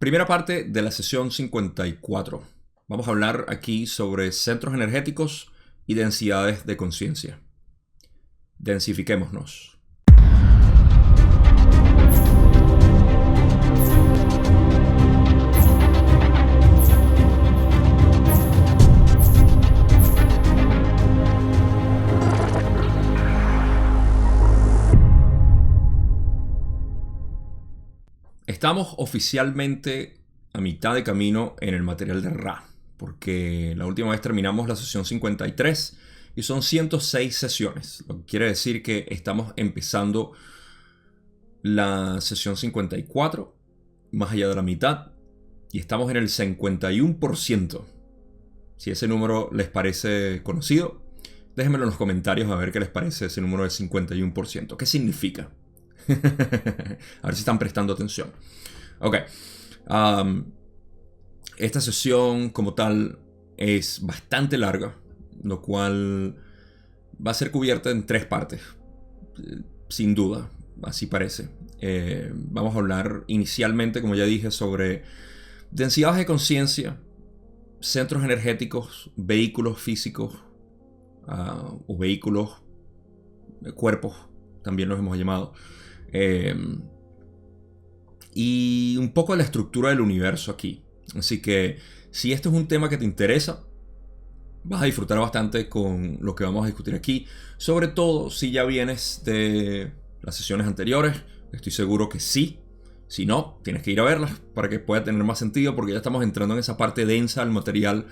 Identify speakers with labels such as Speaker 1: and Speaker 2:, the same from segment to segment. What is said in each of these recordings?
Speaker 1: Primera parte de la sesión 54. Vamos a hablar aquí sobre centros energéticos y densidades de conciencia. Densifiquémonos. Estamos oficialmente a mitad de camino en el material de Ra, porque la última vez terminamos la sesión 53 y son 106 sesiones, lo que quiere decir que estamos empezando la sesión 54, más allá de la mitad, y estamos en el 51%. Si ese número les parece conocido, déjenmelo en los comentarios a ver qué les parece ese número del 51%. ¿Qué significa? A ver si están prestando atención. Ok. Esta sesión como tal es bastante larga, lo cual va a ser cubierta en 3 partes. Sin duda, así parece. Vamos a hablar inicialmente, como ya dije, sobre densidades de conciencia, centros energéticos, vehículos físicos o vehículos, cuerpos, también los hemos llamado. Y un poco de la estructura del universo aquí. Así que si esto es un tema que te interesa, vas a disfrutar bastante con lo que vamos a discutir aquí. Sobre todo si ya vienes de las sesiones anteriores. Estoy seguro que sí. Si no, tienes que ir a verlas para que pueda tener más sentido, porque ya estamos entrando en esa parte densa del material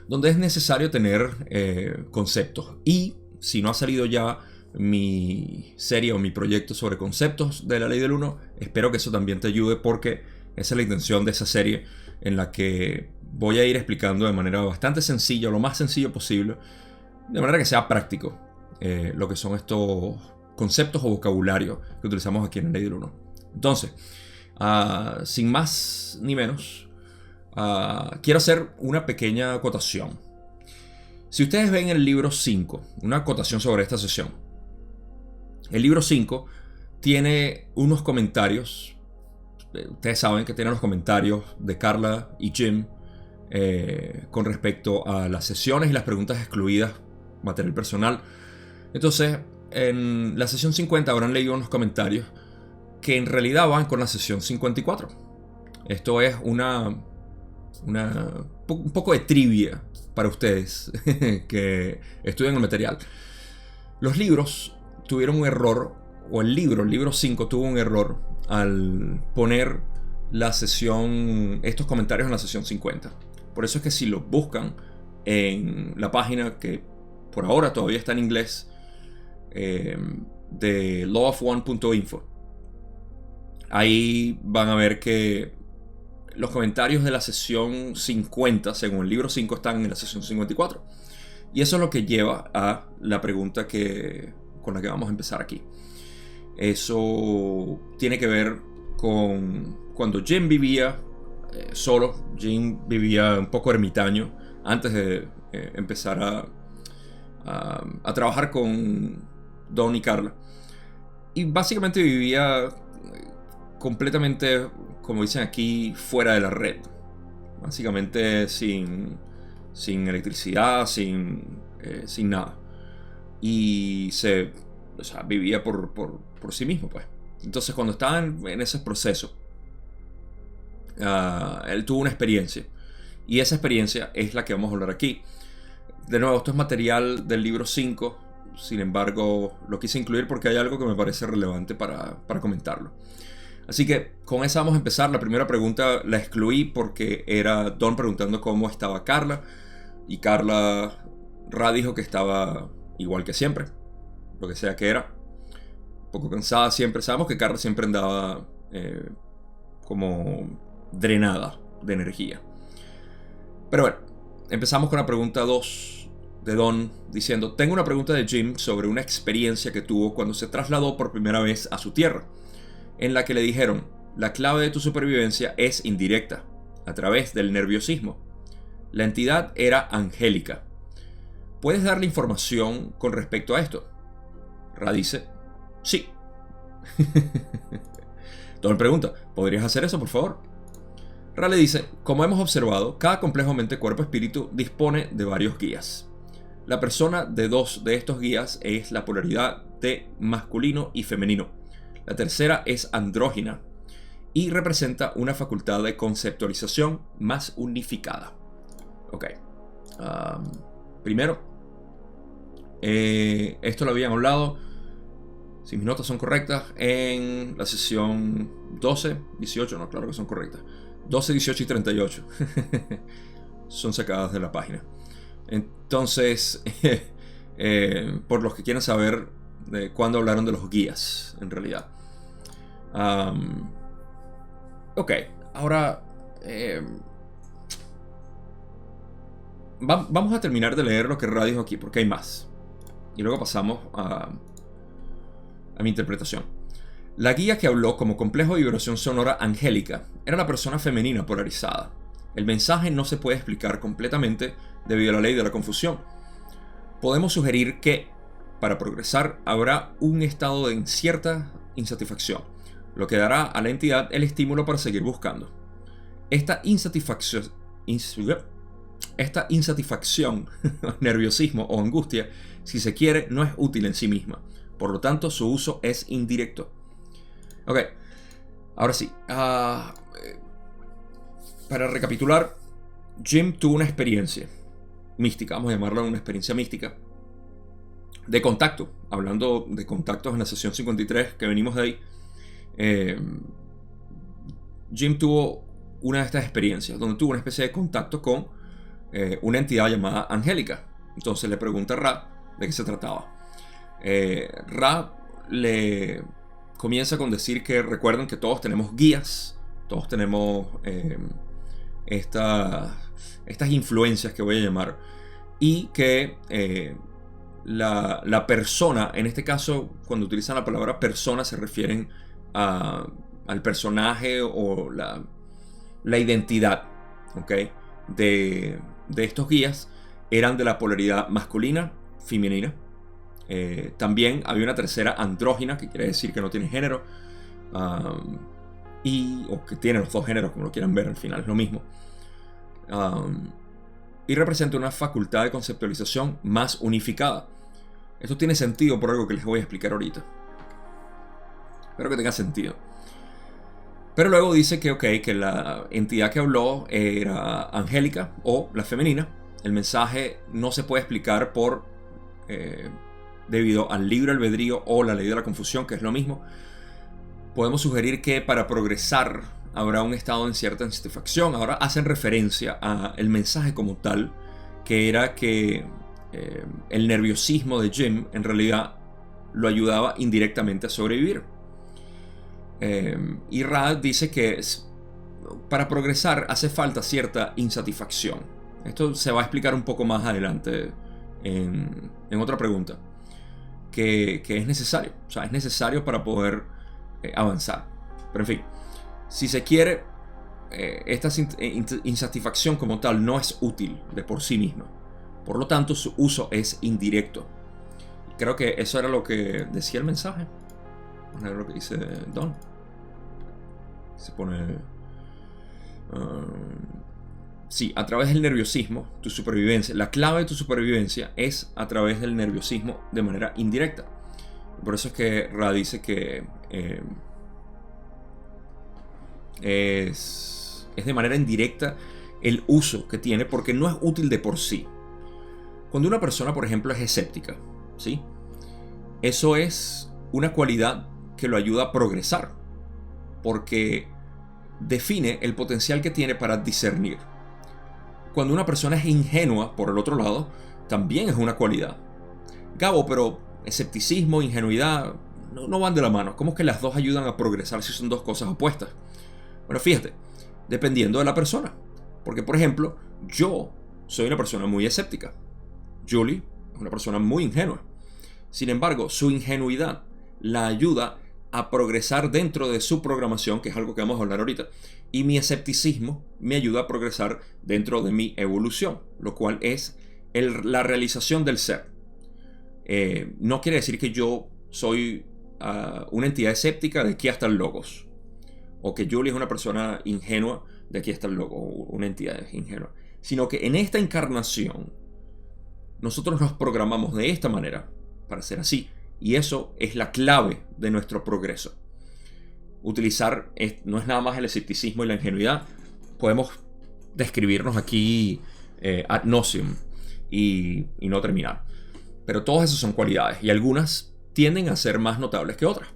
Speaker 1: donde es necesario tener conceptos. Y si no ha salido ya mi serie o mi proyecto sobre conceptos de la ley del 1, espero que eso también te ayude, porque esa es la intención de esa serie, en la que voy a ir explicando de manera bastante sencilla, lo más sencillo posible, de manera que sea práctico, lo que son estos conceptos o vocabulario que utilizamos aquí en la ley del 1. Entonces, sin más ni menos, quiero hacer una pequeña acotación. Si ustedes ven el libro 5, una acotación sobre esta sesión, el libro 5 tiene unos comentarios. Ustedes saben que tiene los comentarios de Carla y Jim con respecto a las sesiones y las preguntas excluidas, material personal. Entonces, en la sesión 50 habrán leído unos comentarios que en realidad van con la sesión 54. Esto es un poco de trivia para ustedes que estudian el material. Los libros tuvieron un error, o el libro 5 tuvo un error al poner la sesión, estos comentarios en la sesión 50. Por eso es que si los buscan en la página, que por ahora todavía está en inglés, de lawofone.info, ahí van a ver que los comentarios de la sesión 50, según el libro 5, están en la sesión 54. Y eso es lo que lleva a la pregunta con la que vamos a empezar aquí. Eso tiene que ver con cuando Jim vivía solo. Jim vivía un poco ermitaño antes de empezar a trabajar con Don y Carla. Y básicamente vivía completamente, como dicen aquí, fuera de la red. Básicamente sin electricidad, sin nada. Y vivía por sí mismo, pues. Entonces, cuando estaba en ese proceso, él tuvo una experiencia. Y esa experiencia es la que vamos a hablar aquí. De nuevo, esto es material del libro 5. Sin embargo, lo quise incluir porque hay algo que me parece relevante para comentarlo. Así que con esa vamos a empezar. La primera pregunta la excluí porque era Don preguntando cómo estaba Carla. Y Ra dijo que estaba igual que siempre, lo que sea que era, un poco cansada siempre. Sabemos que Carla siempre andaba como drenada de energía. Pero bueno, empezamos con la pregunta 2 de Don, diciendo: tengo una pregunta de Jim sobre una experiencia que tuvo cuando se trasladó por primera vez a su tierra, en la que le dijeron: la clave de tu supervivencia es indirecta, a través del nerviosismo. La entidad era angélica. ¿Puedes darle información con respecto a esto? Ra dice: sí. Don pregunta: ¿podrías hacer eso, por favor? Ra le dice, como hemos observado, cada complejo mente-cuerpo-espíritu dispone de varios guías. La persona de dos de estos guías es la polaridad de masculino y femenino. La tercera es andrógina y representa una facultad de conceptualización más unificada. Ok. Primero, esto lo habían hablado, si mis notas son correctas, en la sesión 12, 18, no, claro que son correctas. 12, 18 y 38 son sacadas de la página. Entonces, por los que quieren saber de cuándo hablaron de los guías, en realidad. Ok, ahora vamos a terminar de leer lo que Ra dijo aquí, porque hay más. Y luego pasamos a mi interpretación. La guía que habló como complejo de vibración sonora angélica era la persona femenina polarizada. El mensaje no se puede explicar completamente debido a la ley de la confusión. Podemos sugerir que, para progresar, habrá un estado de cierta insatisfacción, lo que dará a la entidad el estímulo para seguir buscando. Esta insatisfacción, nerviosismo o angustia, si se quiere, no es útil en sí misma. Por lo tanto, su uso es indirecto. Ok, ahora sí. Para recapitular, Jim tuvo una experiencia mística, vamos a llamarla una experiencia mística, de contacto. Hablando de contactos en la sesión 53, que venimos de ahí, Jim tuvo una de estas experiencias, donde tuvo una especie de contacto con una entidad llamada Angélica. Entonces le pregunta a Ra de qué se trataba. Ra le comienza con decir que recuerden que todos tenemos guías, todos tenemos estas influencias que voy a llamar, y que la persona, en este caso cuando utilizan la palabra persona se refieren al personaje o la identidad, ¿okay? de estos guías eran de la polaridad masculina, femenina. También había una tercera andrógina, que quiere decir que no tiene género, o que tiene los dos géneros, como lo quieran ver, al final es lo mismo. Y representa una facultad de conceptualización más unificada. Esto tiene sentido por algo que les voy a explicar ahorita. Espero que tenga sentido. Pero luego dice que la entidad que habló era angélica o la femenina. El mensaje no se puede explicar debido al libre albedrío o la ley de la confusión, que es lo mismo. Podemos sugerir que para progresar habrá un estado de cierta insatisfacción. Ahora hacen referencia al mensaje como tal, que era que el nerviosismo de Jim en realidad lo ayudaba indirectamente a sobrevivir. Y Ra dice que para progresar hace falta cierta insatisfacción. Esto se va a explicar un poco más adelante en otra pregunta. Que es necesario, o sea, es necesario para poder avanzar. Pero en fin, si se quiere, esta insatisfacción como tal no es útil de por sí misma. Por lo tanto, su uso es indirecto. Creo que eso era lo que decía el mensaje. Vamos a ver lo que dice Don. Se pone... sí, a través del nerviosismo, tu supervivencia, la clave de tu supervivencia es a través del nerviosismo de manera indirecta. Por eso es que Ra dice que es de manera indirecta el uso que tiene, porque no es útil de por sí. Cuando una persona, por ejemplo, es escéptica, ¿sí? Eso es una cualidad que lo ayuda a progresar, porque define el potencial que tiene para discernir. Cuando una persona es ingenua, por el otro lado, también es una cualidad. Gabo, pero escepticismo, ingenuidad, no van de la mano. ¿Cómo es que las dos ayudan a progresar si son dos cosas opuestas? Bueno, fíjate, dependiendo de la persona. Porque, por ejemplo, yo soy una persona muy escéptica. Julie es una persona muy ingenua. Sin embargo, su ingenuidad la ayuda a progresar dentro de su programación, que es algo que vamos a hablar ahorita. Y mi escepticismo me ayuda a progresar dentro de mi evolución, lo cual es la realización del ser. No quiere decir que yo soy una entidad escéptica de aquí hasta el logos, o que Julie es una persona ingenua de aquí está el logo, una entidad ingenua, sino que en esta encarnación nosotros nos programamos de esta manera para ser así, y eso es la clave de nuestro progreso. Utilizar no es nada más el escepticismo y la ingenuidad. Podemos describirnos aquí ad nauseam y no terminar, pero todas esas son cualidades y algunas tienden a ser más notables que otras.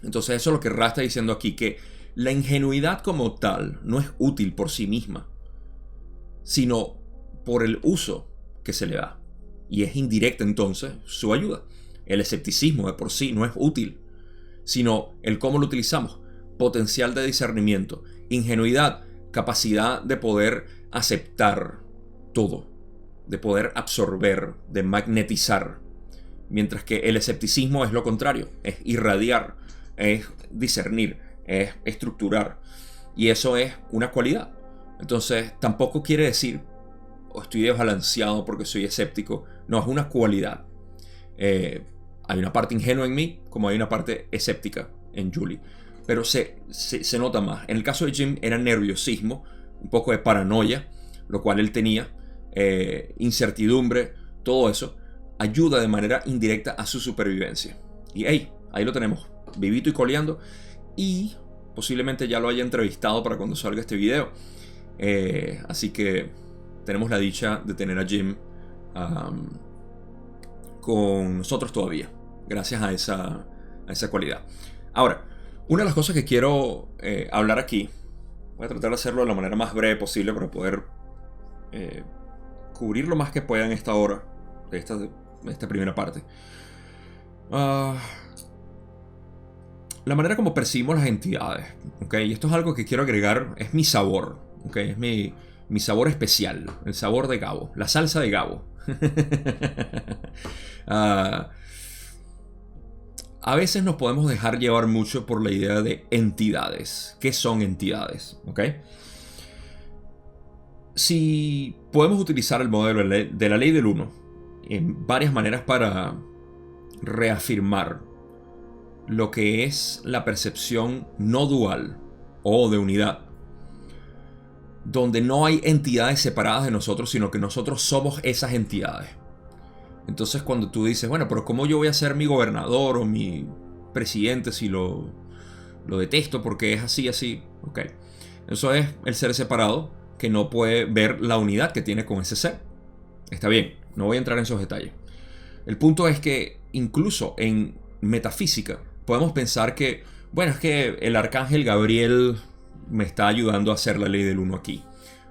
Speaker 1: Entonces eso es lo que Ra está diciendo aquí, que la ingenuidad como tal no es útil por sí misma, sino por el uso que se le da. Y es indirecta entonces su ayuda. El escepticismo de por sí no es útil, sino el cómo lo utilizamos. Potencial de discernimiento. Ingenuidad, capacidad de poder aceptar todo, de poder absorber, de magnetizar. Mientras que el escepticismo es lo contrario, es irradiar, es discernir, es estructurar. Y eso es una cualidad. Entonces tampoco quiere decir estoy desbalanceado porque soy escéptico. No, es una cualidad. Hay una parte ingenua en mí, como hay una parte escéptica en Julie. Pero se nota más. En el caso de Jim era nerviosismo, un poco de paranoia, lo cual él tenía, incertidumbre, todo eso ayuda de manera indirecta a su supervivencia. Y hey, ahí lo tenemos, vivito y coleando. Y posiblemente ya lo haya entrevistado para cuando salga este video. Así que tenemos la dicha de tener a Jim con nosotros todavía, gracias a esa cualidad. Ahora, una de las cosas que quiero hablar aquí, voy a tratar de hacerlo de la manera más breve posible para poder cubrir lo más que pueda en esta hora, de esta primera parte. La manera como percibimos las entidades, ¿okay? Y esto es algo que quiero agregar, es mi sabor, ¿okay? Es mi sabor especial, el sabor de Gabo, la salsa de Gabo. A veces nos podemos dejar llevar mucho por la idea de entidades. ¿Qué son entidades? ¿Okay? Si podemos utilizar el modelo de la ley del uno en varias maneras para reafirmar lo que es la percepción no dual o de unidad, donde no hay entidades separadas de nosotros, sino que nosotros somos esas entidades. Entonces cuando tú dices, bueno, pero ¿cómo yo voy a ser mi gobernador o mi presidente si lo detesto porque es así? Ok. Eso es el ser separado que no puede ver la unidad que tiene con ese ser. Está bien, no voy a entrar en esos detalles. El punto es que incluso en metafísica podemos pensar que, bueno, es que el arcángel Gabriel me está ayudando a hacer la ley del uno aquí.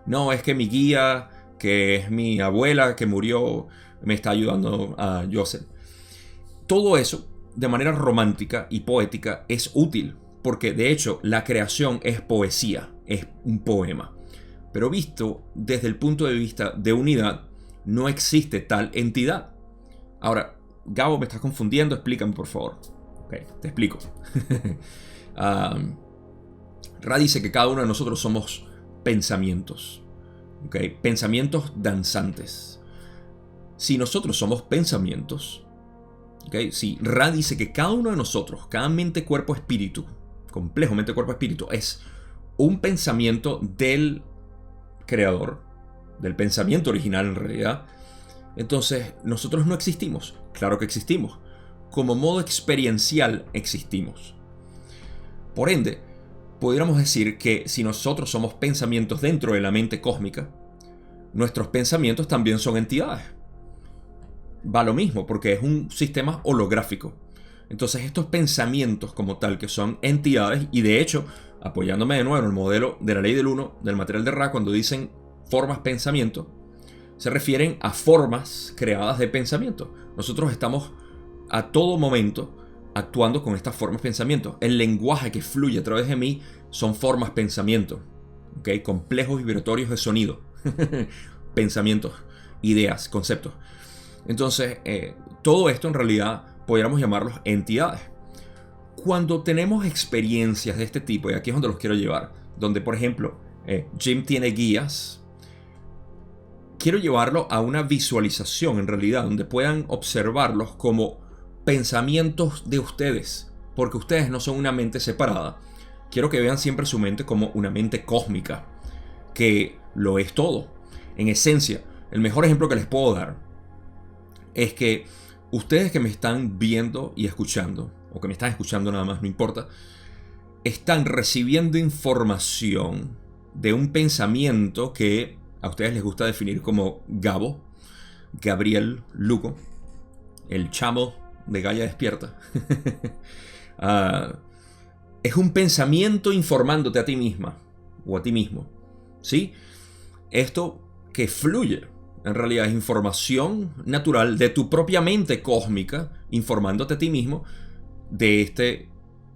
Speaker 1: No, es que mi guía, que es mi abuela que murió, me está ayudando a Joseph. Todo eso, de manera romántica y poética, es útil, porque de hecho la creación es poesía, es un poema. Pero visto desde el punto de vista de unidad, no existe tal entidad. Ahora, Gabo, me estás confundiendo, explícame por favor. Ok, te explico. Ra dice que cada uno de nosotros somos pensamientos. ¿Okay? Pensamientos danzantes. Si nosotros somos pensamientos, ¿okay? Si Ra dice que cada uno de nosotros, cada mente, cuerpo, espíritu, complejo mente, cuerpo, espíritu, es un pensamiento del creador, del pensamiento original en realidad, entonces nosotros no existimos. Claro que existimos. Como modo experiencial existimos. Por ende, pudiéramos decir que si nosotros somos pensamientos dentro de la mente cósmica, nuestros pensamientos también son entidades. Va lo mismo, porque es un sistema holográfico. Entonces estos pensamientos como tal, que son entidades, y de hecho, apoyándome de nuevo en el modelo de la ley del uno, del material de Ra, cuando dicen formas pensamiento, se refieren a formas creadas de pensamiento. Nosotros estamos a todo momento actuando con estas formas pensamiento. El lenguaje que fluye a través de mí son formas pensamiento, ¿okay? Complejos vibratorios de sonido, pensamientos, ideas, conceptos. Entonces, todo esto en realidad podríamos llamarlos entidades. Cuando tenemos experiencias de este tipo, y aquí es donde los quiero llevar, donde por ejemplo Jim tiene guías, quiero llevarlo a una visualización en realidad, donde puedan observarlos como pensamientos de ustedes, porque ustedes no son una mente separada quiero que vean siempre su mente como una mente cósmica, que lo es todo. En esencia, el mejor ejemplo que les puedo dar es que ustedes que me están viendo y escuchando, o que me están escuchando nada más, no importa, están recibiendo información de un pensamiento que a ustedes les gusta definir como Gabo, Gabriel Lugo, el chamo de Gaia Despierta. Es un pensamiento informándote a ti misma o a ti mismo, ¿sí? Esto que fluye en realidad es información natural de tu propia mente cósmica informándote a ti mismo desde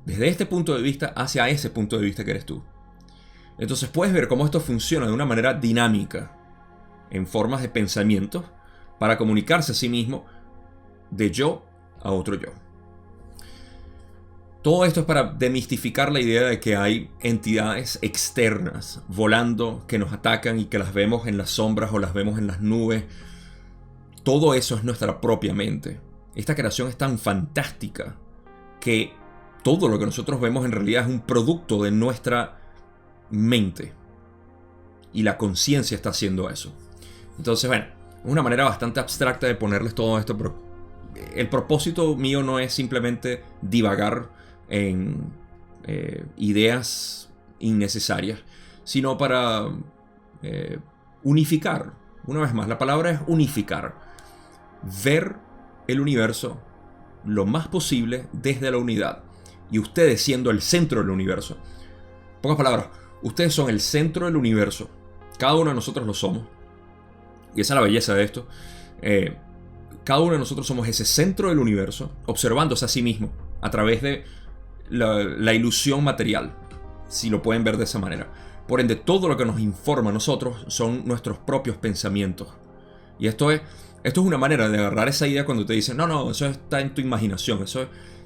Speaker 1: este punto de vista hacia ese punto de vista que eres tú. Entonces puedes ver cómo esto funciona de una manera dinámica en formas de pensamiento para comunicarse a sí mismo de yo a otro yo. Todo esto es para demistificar la idea de que hay entidades externas volando que nos atacan y que las vemos en las sombras o las vemos en las nubes. Todo eso es nuestra propia mente. Esta creación es tan fantástica que todo lo que nosotros vemos en realidad es un producto de nuestra mente. Y la conciencia está haciendo eso. Entonces, bueno, es una manera bastante abstracta de ponerles todo esto, pero el propósito mío no es simplemente divagar en ideas innecesarias, sino para unificar. Una vez más, la palabra es unificar. Ver el universo lo más posible desde la unidad. Y ustedes siendo el centro del universo. En pocas palabras, ustedes son el centro del universo. Cada uno de nosotros lo somos. Y esa es la belleza de esto. Cada uno de nosotros somos ese centro del universo, observándose a sí mismo a través de la ilusión material, si lo pueden ver de esa manera. Por ende, todo lo que nos informa a nosotros son nuestros propios pensamientos. Y esto es una manera de agarrar esa idea cuando te dicen, no, eso está en tu imaginación,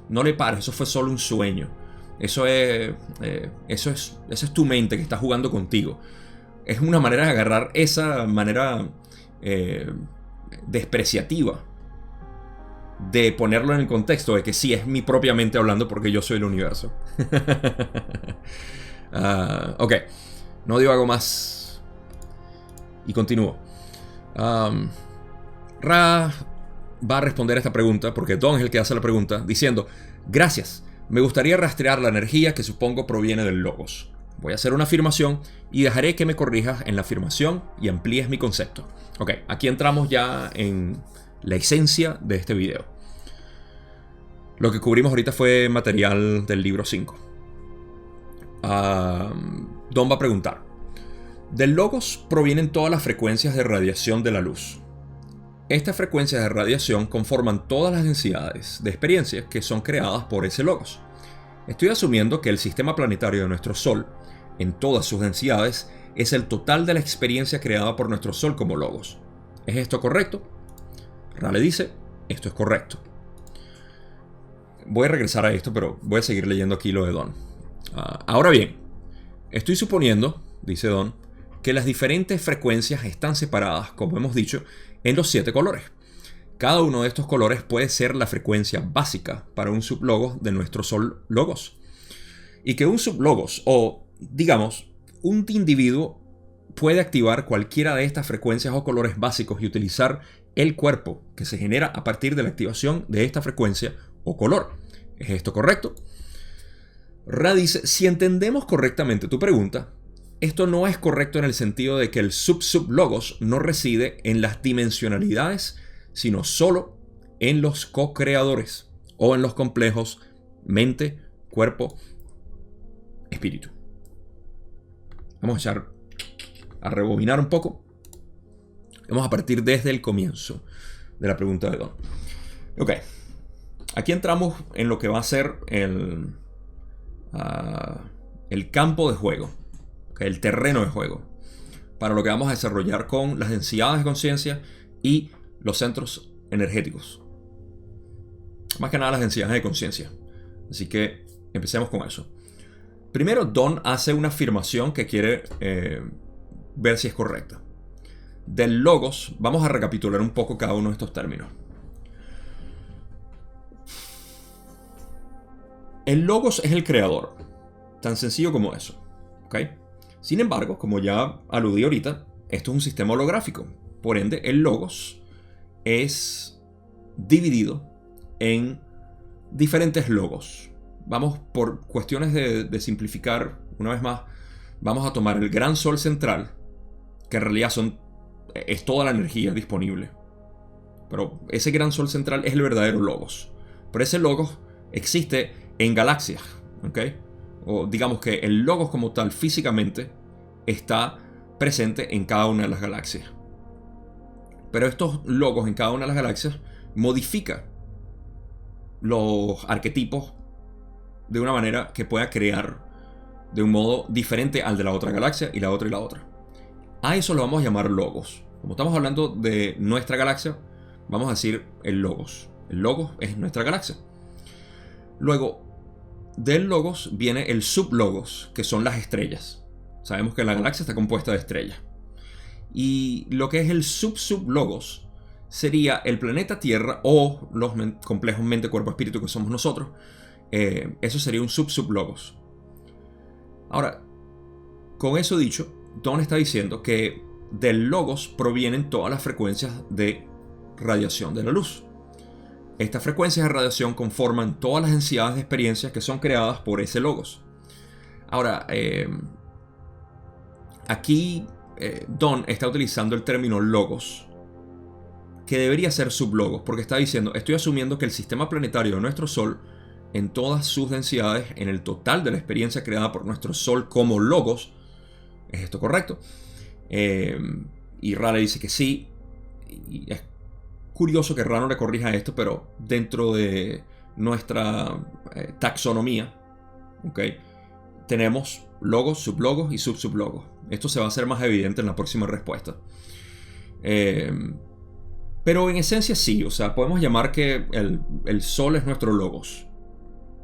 Speaker 1: no le pares, eso fue solo un sueño. Eso es tu mente que está jugando contigo. Es una manera de agarrar esa manera despreciativa de ponerlo en el contexto de que sí, es mi propia mente hablando porque yo soy el universo. Ok, no digo algo más y continúo. Ra va a responder a esta pregunta porque Don es el que hace la pregunta diciendo: gracias, me gustaría rastrear la energía que supongo proviene del logos. Voy a hacer una afirmación y dejaré que me corrijas en la afirmación y amplíes mi concepto. Ok, aquí entramos ya en la esencia de este video. Lo que cubrimos ahorita fue material del libro 5. Don va a preguntar: del logos provienen todas las frecuencias de radiación de la luz. Estas frecuencias de radiación conforman todas las densidades de experiencias que son creadas por ese logos. Estoy asumiendo que el sistema planetario de nuestro Sol, en todas sus densidades, es el total de la experiencia creada por nuestro Sol como logos. ¿Es esto correcto? Ra le dice: esto es correcto. Voy a regresar a esto, pero voy a seguir leyendo aquí lo de Don. Ahora bien, estoy suponiendo, dice Don, que las diferentes frecuencias están separadas, como hemos dicho, en los 7 colores. Cada uno de estos colores puede ser la frecuencia básica para un sublogos de nuestro Sol logos. Y que un sublogos, o digamos, un individuo, puede activar cualquiera de estas frecuencias o colores básicos y utilizar el cuerpo que se genera a partir de la activación de esta frecuencia o color. ¿Es esto correcto? Ra dice: si entendemos correctamente tu pregunta, esto no es correcto en el sentido de que el sublogos no reside en las dimensionalidades, sino solo en los co-creadores o en los complejos mente, cuerpo, espíritu. Vamos a rebobinar un poco. Vamos a partir desde el comienzo de la pregunta de Don. Ok, aquí entramos en lo que va a ser el campo de juego, el terreno de juego, para lo que vamos a desarrollar con las densidades de conciencia y los centros energéticos. Más que nada las densidades de conciencia. Así que empecemos con eso. Primero, Don hace una afirmación que quiere ver si es correcta. Del logos, vamos a recapitular un poco cada uno de estos términos. El logos es el creador. Tan sencillo como eso. ¿Ok? Sin embargo, como ya aludí ahorita, esto es un sistema holográfico. Por ende, el logos es dividido en diferentes logos. Vamos, por cuestiones de simplificar, una vez más, vamos a tomar el gran sol central, que en realidad es toda la energía disponible. Pero ese gran sol central es el verdadero logos. Pero ese logos existe en galaxias, ¿ok? O digamos que el logos como tal físicamente está presente en cada una de las galaxias. Pero estos logos en cada una de las galaxias modifican los arquetipos de una manera que pueda crear de un modo diferente al de la otra galaxia y la otra y la otra. A eso lo vamos a llamar logos. Como estamos hablando de nuestra galaxia, vamos a decir el logos. El logos es nuestra galaxia. Luego, del logos viene el sublogos, que son las estrellas. Sabemos que la galaxia está compuesta de estrellas. Y lo que es el sublogos sería el planeta Tierra o los complejos mente, cuerpo, espíritu que somos nosotros. Eso sería un sublogos. Ahora, con eso dicho, Don está diciendo que del logos provienen todas las frecuencias de radiación de la luz. Estas frecuencias de radiación conforman todas las densidades de experiencias que son creadas por ese logos. Ahora, aquí Don está utilizando el término logos, que debería ser sublogos, porque está diciendo, estoy asumiendo que el sistema planetario de nuestro Sol, en todas sus densidades, en el total de la experiencia creada por nuestro Sol como logos, ¿es esto correcto? Y Ra le dice que sí, y es curioso que Ra no le corrija esto, pero dentro de nuestra taxonomía, ¿okay? Tenemos logos, sublogos y subsublogos. Esto se va a hacer más evidente en la próxima respuesta. Pero en esencia sí, o sea, podemos llamar que el Sol es nuestro logos,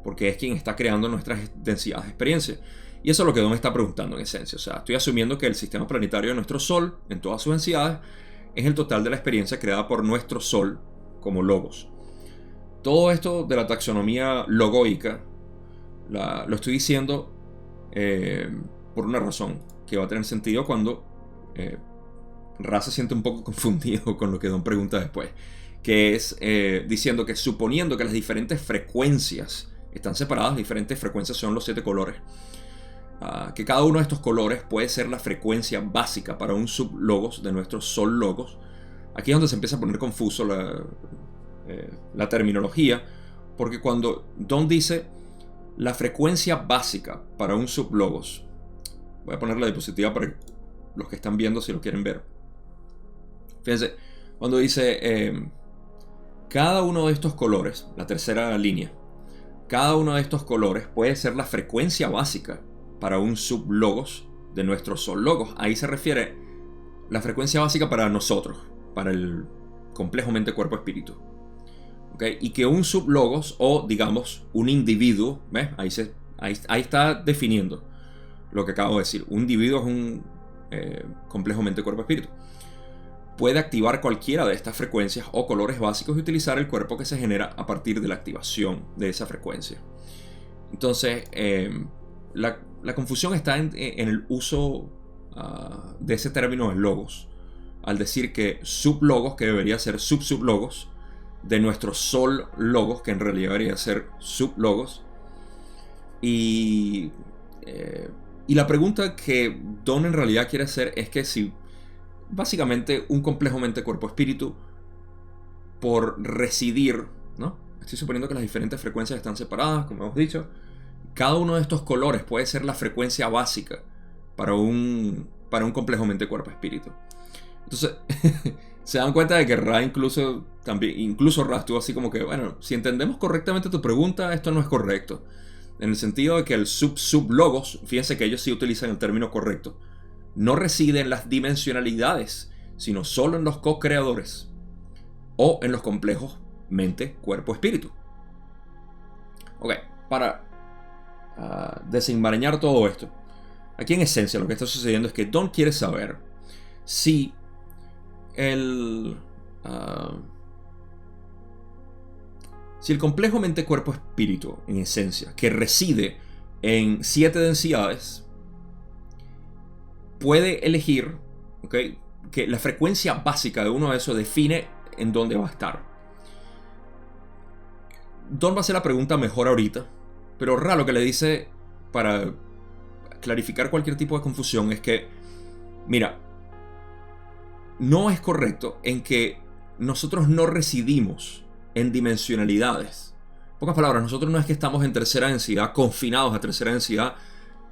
Speaker 1: porque es quien está creando nuestras densidades de experiencia. Y eso es lo que Don está preguntando en esencia. O sea, estoy asumiendo que el sistema planetario de nuestro Sol, en todas sus densidades, es el total de la experiencia creada por nuestro Sol como logos. Todo esto de la taxonomía logoica lo estoy diciendo por una razón que va a tener sentido cuando Ra se siente un poco confundido con lo que Don pregunta después, que es diciendo que suponiendo que las diferentes frecuencias están separadas, diferentes frecuencias son los 7 colores, que cada uno de estos colores puede ser la frecuencia básica para un sublogos de nuestro Sol logos. Aquí es donde se empieza a poner confuso la terminología, porque cuando Don dice la frecuencia básica para un sublogos, voy a poner la diapositiva para los que están viendo si lo quieren ver. Fíjense, cuando dice cada uno de estos colores, la tercera línea, cada uno de estos colores puede ser la frecuencia básica para un sublogos de nuestro Sol logos. Ahí se refiere la frecuencia básica para nosotros, para el complejo mente, cuerpo, espíritu. ¿Okay? Y que un sublogos, o digamos un individuo, ¿ves? Ahí está definiendo lo que acabo de decir. Un individuo es un complejo mente, cuerpo, espíritu. Puede activar cualquiera de estas frecuencias o colores básicos y utilizar el cuerpo que se genera a partir de la activación de esa frecuencia. Entonces, la confusión está en el uso de ese término de logos. Al decir que sublogos, que debería ser subsublogos, de nuestro Sol logos, que en realidad debería ser sublogos. Y la pregunta que Don en realidad quiere hacer es que si básicamente un complejo mente, cuerpo, espíritu, por residir, ¿no? Estoy suponiendo que las diferentes frecuencias están separadas, como hemos dicho. Cada uno de estos colores puede ser la frecuencia básica para un complejo mente, cuerpo, espíritu. Entonces, se dan cuenta de que Ra incluso Ra estuvo así como que, bueno, si entendemos correctamente tu pregunta, esto no es correcto. En el sentido de que el sublogos, fíjense que ellos sí utilizan el término correcto, no reside en las dimensionalidades, sino solo en los co-creadores o en los complejos mente, cuerpo, espíritu. Ok, para desenmarañar todo esto, aquí en esencia lo que está sucediendo es que Don quiere saber si el complejo mente, cuerpo, espíritu, en esencia, que reside en 7 densidades, puede elegir, ¿ok?, que la frecuencia básica de uno de esos define en dónde va a estar. Don va a hacer la pregunta mejor ahorita, pero Ra lo que le dice para clarificar cualquier tipo de confusión es que, mira, no es correcto en que nosotros no residimos en dimensionalidades. En pocas palabras, nosotros no es que estamos en tercera densidad, confinados a tercera densidad,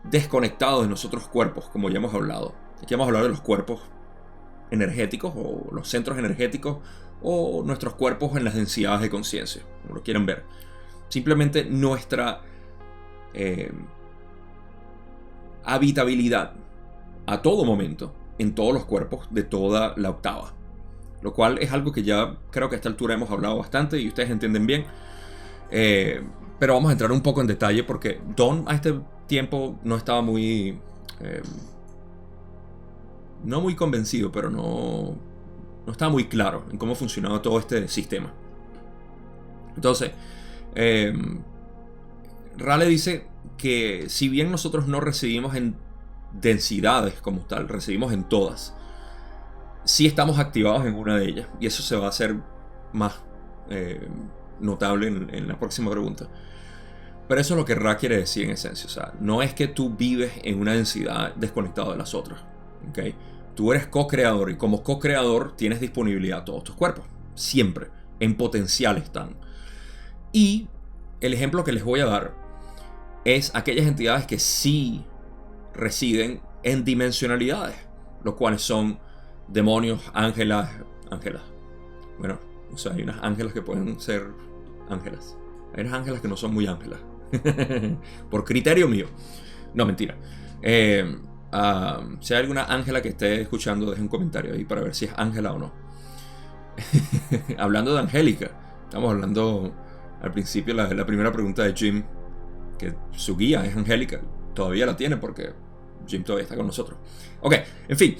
Speaker 1: desconectados de nuestros cuerpos, como ya hemos hablado. Aquí vamos a hablar de los cuerpos energéticos o los centros energéticos o nuestros cuerpos en las densidades de conciencia, como lo quieran ver. Simplemente nuestra habitabilidad a todo momento en todos los cuerpos de toda la octava, lo cual es algo que ya creo que a esta altura hemos hablado bastante y ustedes entienden bien, pero vamos a entrar un poco en detalle porque Don a este tiempo no estaba muy no muy convencido, pero no estaba muy claro en cómo funcionaba todo este sistema. Entonces Ra le dice que si bien nosotros no residimos en densidades como tal, residimos en todas, sí estamos activados en una de ellas, y eso se va a hacer más notable en la próxima pregunta. Pero eso es lo que Ra quiere decir en esencia. O sea, no es que tú vives en una densidad desconectada de las otras, ¿okay? Tú eres co-creador y como co-creador tienes disponibilidad a todos tus cuerpos, siempre, en potencial están. Y el ejemplo que les voy a dar es aquellas entidades que sí residen en dimensionalidades, los cuales son demonios, ángelas. Bueno, o sea, hay unas ángelas que pueden ser ángelas. Hay unas ángelas que no son muy ángelas. Por criterio mío. No, mentira. Si hay alguna ángela que esté escuchando, deje un comentario ahí para ver si es ángela o no. Hablando de Angélica, estamos hablando al principio, la primera pregunta de Jim, que su guía es Angélica. Todavía la tiene porque Jim todavía está con nosotros. Ok, en fin.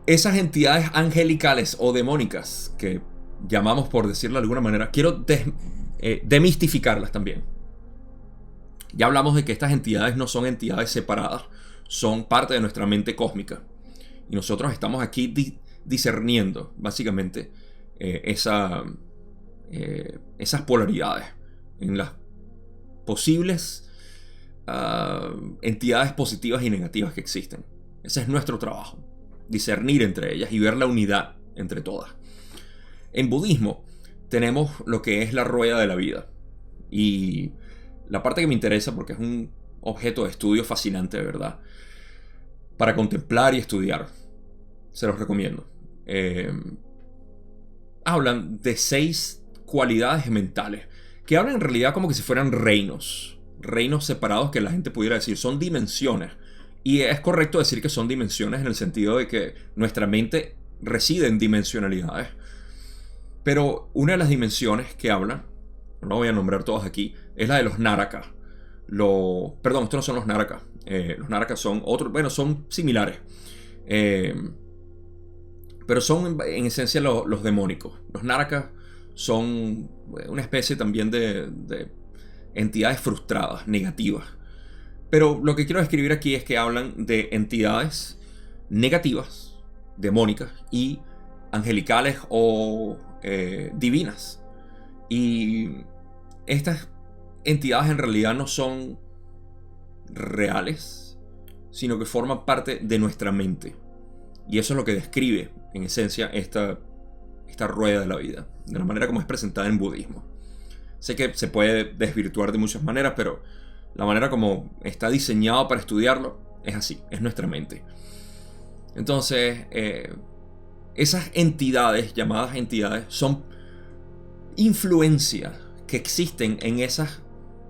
Speaker 1: Esas entidades angelicales o demónicas que llamamos, por decirlo de alguna manera, quiero demistificarlas también. Ya hablamos de que estas entidades no son entidades separadas, son parte de nuestra mente cósmica. Y nosotros estamos aquí discerniendo, básicamente, esas polaridades en las posibles entidades positivas y negativas que existen. Ese es nuestro trabajo, discernir entre ellas y ver la unidad entre todas. En budismo tenemos lo que es la rueda de la vida. Y la parte que me interesa, porque es un objeto de estudio fascinante, de verdad, para contemplar y estudiar, se los recomiendo. Hablan de 6 cualidades mentales, que hablan en realidad como que si fueran reinos separados, que la gente pudiera decir son dimensiones. Y es correcto decir que son dimensiones en el sentido de que nuestra mente reside en dimensionalidades. Pero una de las dimensiones que hablan, no voy a nombrar todas aquí, es la de los Naraka. Perdón, estos no son los Naraka. Los Naraka son otros, bueno, son similares. Pero son en esencia los demónicos. Los Naraka son una especie también de entidades frustradas, negativas. Pero lo que quiero describir aquí es que hablan de entidades negativas, demónicas y angelicales o divinas. Y estas entidades en realidad no son reales, sino que forman parte de nuestra mente. Y eso es lo que describe, en esencia, esta rueda de la vida, de la manera como es presentada en budismo. Sé que se puede desvirtuar de muchas maneras, pero la manera como está diseñado para estudiarlo es así, es nuestra mente. Entonces, esas entidades, llamadas entidades, son influencias que existen en esas,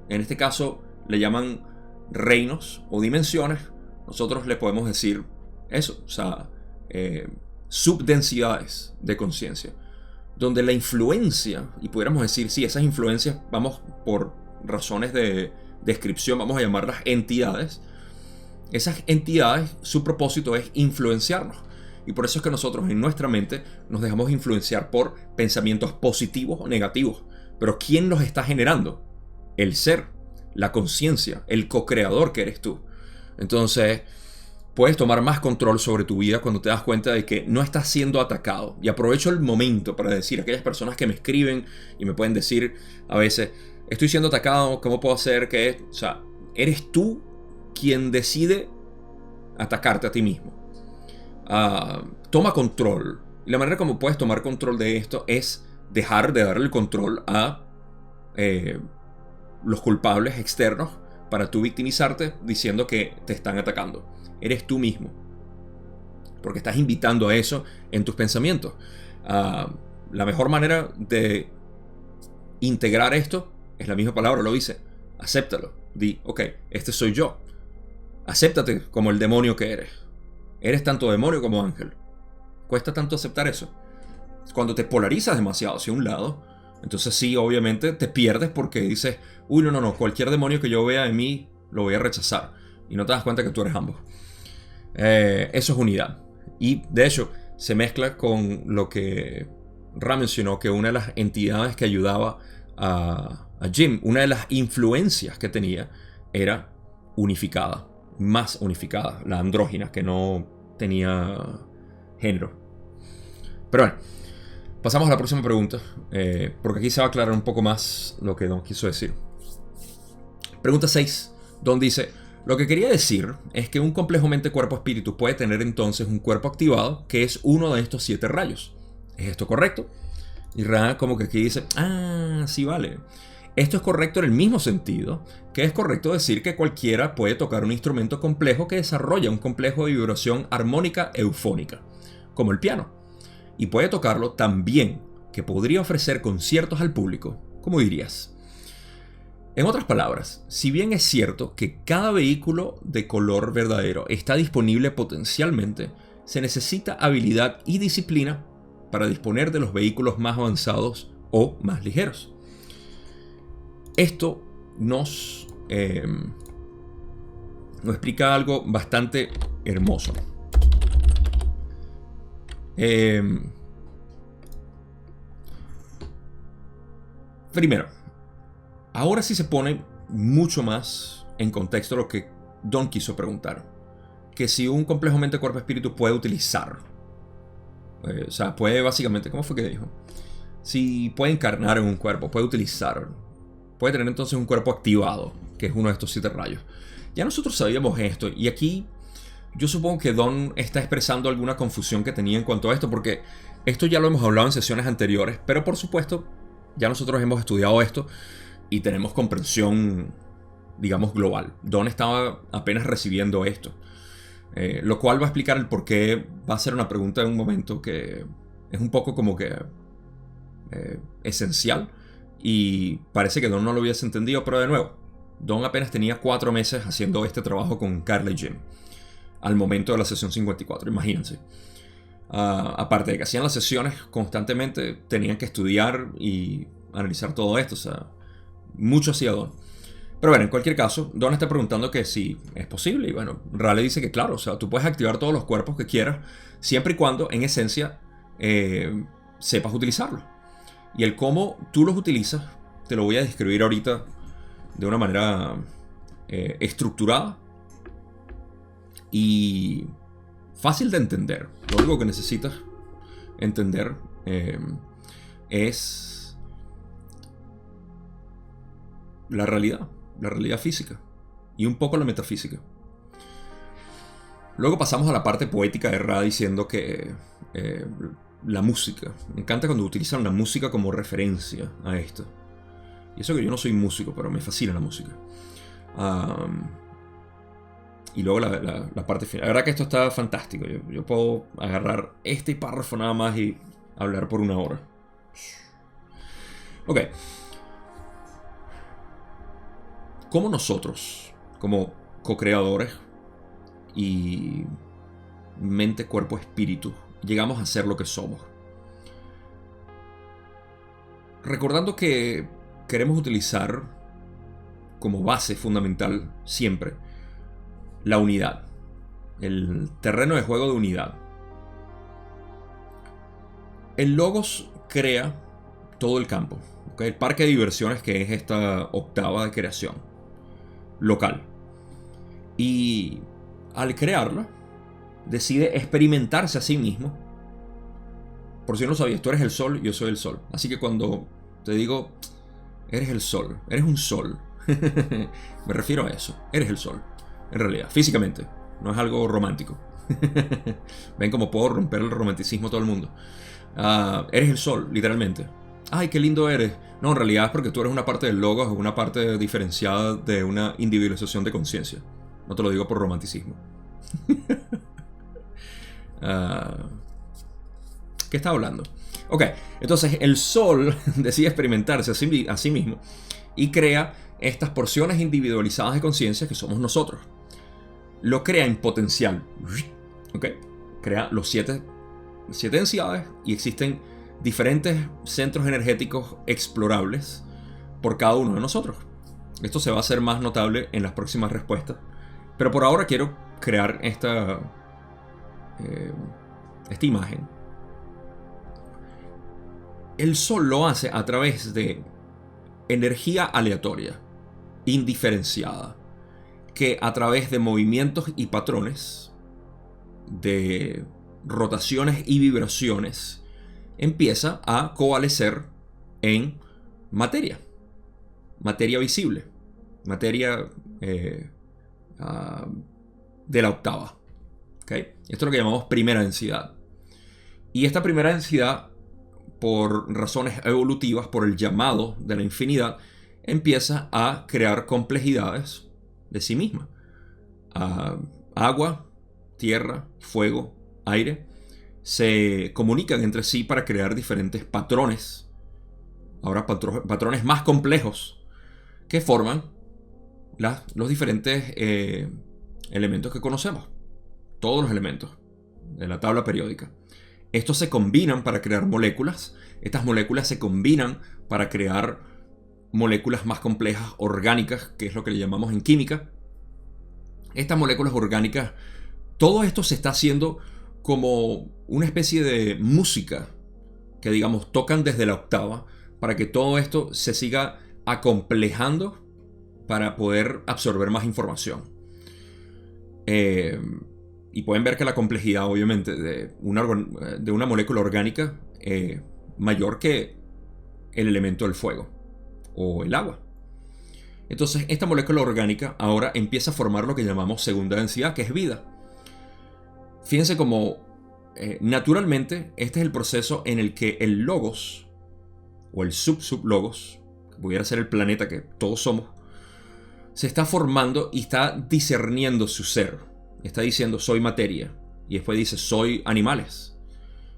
Speaker 1: en este caso le llaman reinos o dimensiones. Nosotros le podemos decir eso, o sea, subdensidades de conciencia, donde la influencia, y pudiéramos decir, sí, esas influencias, vamos por razones de descripción, vamos a llamarlas entidades. Esas entidades, su propósito es influenciarnos. Y por eso es que nosotros en nuestra mente nos dejamos influenciar por pensamientos positivos o negativos. Pero ¿quién los está generando? El ser, la conciencia, el co-creador que eres tú. Entonces, puedes tomar más control sobre tu vida cuando te das cuenta de que no estás siendo atacado. Y aprovecho el momento para decir a aquellas personas que me escriben y me pueden decir a veces, estoy siendo atacado, ¿cómo puedo hacer que...? O sea, eres tú quien decide atacarte a ti mismo. Toma control. Y la manera como puedes tomar control de esto es dejar de darle el control a los culpables externos para tú victimizarte diciendo que te están atacando. Eres tú mismo. Porque estás invitando a eso en tus pensamientos. La mejor manera de integrar esto es la misma palabra, lo dice. Acéptalo. Di, ok, este soy yo. Acéptate como el demonio que eres. Eres tanto demonio como ángel. Cuesta tanto aceptar eso. Cuando te polarizas demasiado hacia un lado, entonces sí, obviamente te pierdes porque dices, uy, no, cualquier demonio que yo vea en mí lo voy a rechazar. Y no te das cuenta que tú eres ambos. Eso es unidad. Y de hecho, se mezcla con lo que Ra mencionó, que una de las entidades que ayudaba a Jim, una de las influencias que tenía, era unificada, más unificada, la andrógina, que no tenía género. Pero bueno, pasamos a la próxima pregunta, porque aquí se va a aclarar un poco más lo que Don quiso decir. Pregunta 6. Don dice, lo que quería decir es que un complejo mente-cuerpo-espíritu puede tener entonces un cuerpo activado que es uno de estos 7 rayos. ¿Es esto correcto? Y Ra como que aquí dice, sí vale. Esto es correcto en el mismo sentido que es correcto decir que cualquiera puede tocar un instrumento complejo que desarrolla un complejo de vibración armónica eufónica, como el piano. Y puede tocarlo tan bien que podría ofrecer conciertos al público, como dirías. En otras palabras, si bien es cierto que cada vehículo de color verdadero está disponible potencialmente, se necesita habilidad y disciplina para disponer de los vehículos más avanzados o más ligeros. Esto nos explica algo bastante hermoso. Primero, ahora sí se pone mucho más en contexto lo que Don quiso preguntar. Que si un complejo mente-cuerpo-espíritu puede utilizar. O sea, puede básicamente... ¿Cómo fue que dijo? Si puede encarnar en un cuerpo, puede utilizar. Puede tener entonces un cuerpo activado, que es uno de estos 7 rayos. Ya nosotros sabíamos esto. Y aquí yo supongo que Don está expresando alguna confusión que tenía en cuanto a esto. Porque esto ya lo hemos hablado en sesiones anteriores. Pero por supuesto, ya nosotros hemos estudiado esto. Y tenemos comprensión, digamos, global. Don estaba apenas recibiendo esto. Lo cual va a explicar el por qué va a ser una pregunta en un momento que es un poco como que esencial. Y parece que Don no lo hubiese entendido, pero de nuevo, Don apenas tenía 4 meses haciendo este trabajo con Carla y Jim. Al momento de la sesión 54, imagínense. Aparte de que hacían las sesiones constantemente, tenían que estudiar y analizar todo esto. O sea, mucho hacía Don. Pero bueno, en cualquier caso, Don está preguntando que si es posible. Y bueno, Ra le dice que claro, o sea, tú puedes activar todos los cuerpos que quieras, siempre y cuando, en esencia, sepas utilizarlos. Y el cómo tú los utilizas, te lo voy a describir ahorita de una manera estructurada y fácil de entender. Lo único que necesitas entender es la realidad física y un poco la metafísica. Luego pasamos a la parte poética de Ra diciendo que la música, me encanta cuando utilizan la música como referencia a esto. Y eso que yo no soy músico, pero me fascina la música. Y luego la parte final. La verdad que esto está fantástico. Yo puedo agarrar este párrafo nada más y hablar por 1 hora. Ok. ¿Cómo nosotros, como co-creadores y mente, cuerpo, espíritu, llegamos a ser lo que somos? Recordando que queremos utilizar como base fundamental siempre la unidad, el terreno de juego de unidad. El Logos crea todo el campo, ¿okay? El parque de diversiones que es esta octava de creación. local. Y al crearla, decide experimentarse a sí mismo. Por si no lo sabías, tú eres el sol, yo soy el sol. Así que cuando te digo, eres el sol, eres un sol, me refiero a eso, eres el sol, en realidad, físicamente, no es algo romántico. Ven cómo puedo romper el romanticismo a todo el mundo. Eres el sol, literalmente. Ay, qué lindo eres. No, en realidad es porque tú eres una parte del logos, o una parte diferenciada de una individualización de conciencia. No te lo digo por romanticismo. ¿Qué está hablando? Ok, entonces el sol decide experimentarse a sí mismo y crea estas porciones individualizadas de conciencia que somos nosotros. Lo crea en potencial. Ok, crea los siete densidades y existen diferentes centros energéticos explorables por cada uno de nosotros. Esto se va a hacer más notable en las próximas respuestas, pero por ahora quiero crear esta imagen. El sol lo hace a través de energía aleatoria, indiferenciada, que a través de movimientos y patrones, de rotaciones y vibraciones, empieza a coalescer en materia visible, materia de la octava. ¿Okay? Esto es lo que llamamos primera densidad. Y esta primera densidad, por razones evolutivas, por el llamado de la infinidad, empieza a crear complejidades de sí misma. Agua, tierra, fuego, aire se comunican entre sí para crear diferentes patrones. Ahora patrones más complejos que forman los diferentes elementos que conocemos. Todos los elementos de la tabla periódica. Estos se combinan para crear moléculas. Estas moléculas se combinan para crear moléculas más complejas, orgánicas, que es lo que le llamamos en química. Estas moléculas orgánicas, todo esto se está haciendo como una especie de música que, digamos, tocan desde la octava para que todo esto se siga acomplejando para poder absorber más información. Y pueden ver que la complejidad, obviamente, de una molécula orgánica es mayor que el elemento del fuego o el agua. Entonces, esta molécula orgánica ahora empieza a formar lo que llamamos segunda densidad, que es vida. Fíjense cómo naturalmente este es el proceso en el que el logos o el sub-logos, que pudiera ser el planeta que todos somos, se está formando y está discerniendo su ser. Está diciendo soy materia y después dice soy animales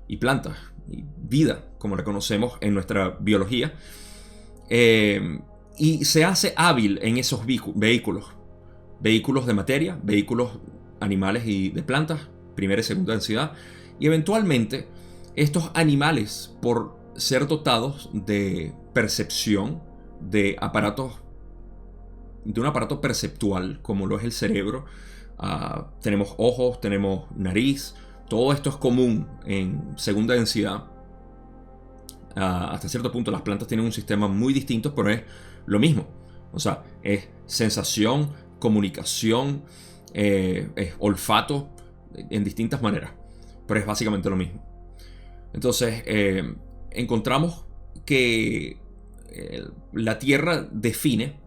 Speaker 1: y plantas y vida, como la conocemos en nuestra biología, y se hace hábil en esos vehículos de materia, vehículos animales y de plantas, primera y segunda densidad, y eventualmente estos animales, por ser dotados de percepción, de un aparato perceptual como lo es el cerebro, tenemos ojos, tenemos nariz, todo esto es común en segunda densidad. Hasta cierto punto las plantas tienen un sistema muy distinto, pero es lo mismo. O sea, es sensación, comunicación, es olfato, en distintas maneras, pero es básicamente lo mismo. Entonces, encontramos que la Tierra define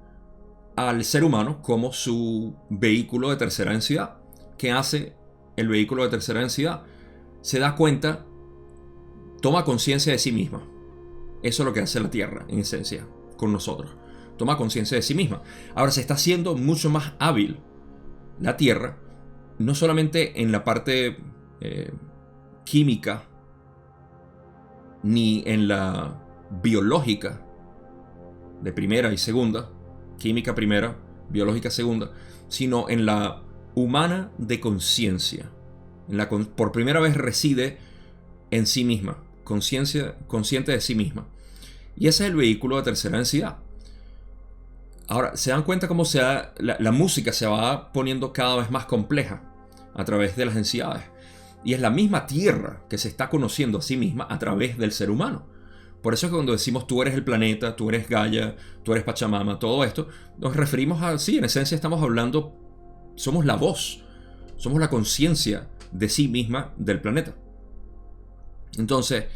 Speaker 1: al ser humano como su vehículo de tercera densidad. ¿Qué hace el vehículo de tercera densidad? Se da cuenta, toma conciencia de sí misma. Eso es lo que hace la Tierra, en esencia, con nosotros. Toma conciencia de sí misma. Ahora se está haciendo mucho más hábil la Tierra, no solamente en la parte química, ni en la biológica de primera y segunda, química primera, biológica segunda, sino en la humana de conciencia. Por primera vez reside en sí misma, consciente de sí misma. Y ese es el vehículo de tercera densidad. Ahora, ¿se dan cuenta cómo la música se va poniendo cada vez más compleja a través de las densidades? Y es la misma Tierra que se está conociendo a sí misma a través del ser humano. Por eso es que cuando decimos tú eres el planeta, tú eres Gaia, tú eres Pachamama, todo esto, nos referimos a, sí, en esencia estamos hablando, somos la voz, somos la conciencia de sí misma del planeta. Entonces,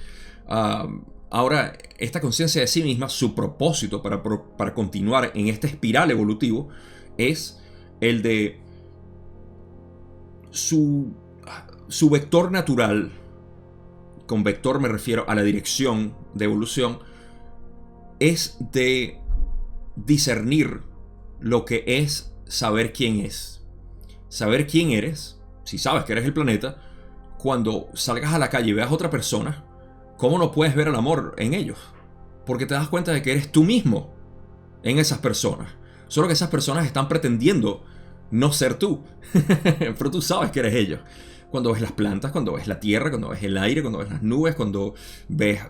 Speaker 1: ahora, esta conciencia de sí misma, su propósito para continuar en esta espiral evolutivo es el de su vector natural. Con vector me refiero a la dirección de evolución, es de discernir lo que es saber quién es. Saber quién eres, si sabes que eres el planeta, cuando salgas a la calle y veas a otra persona, ¿cómo no puedes ver el amor en ellos? Porque te das cuenta de que eres tú mismo en esas personas. Solo que esas personas están pretendiendo no ser tú, pero tú sabes que eres ellos. Cuando ves las plantas, cuando ves la tierra, cuando ves el aire, cuando ves las nubes, cuando ves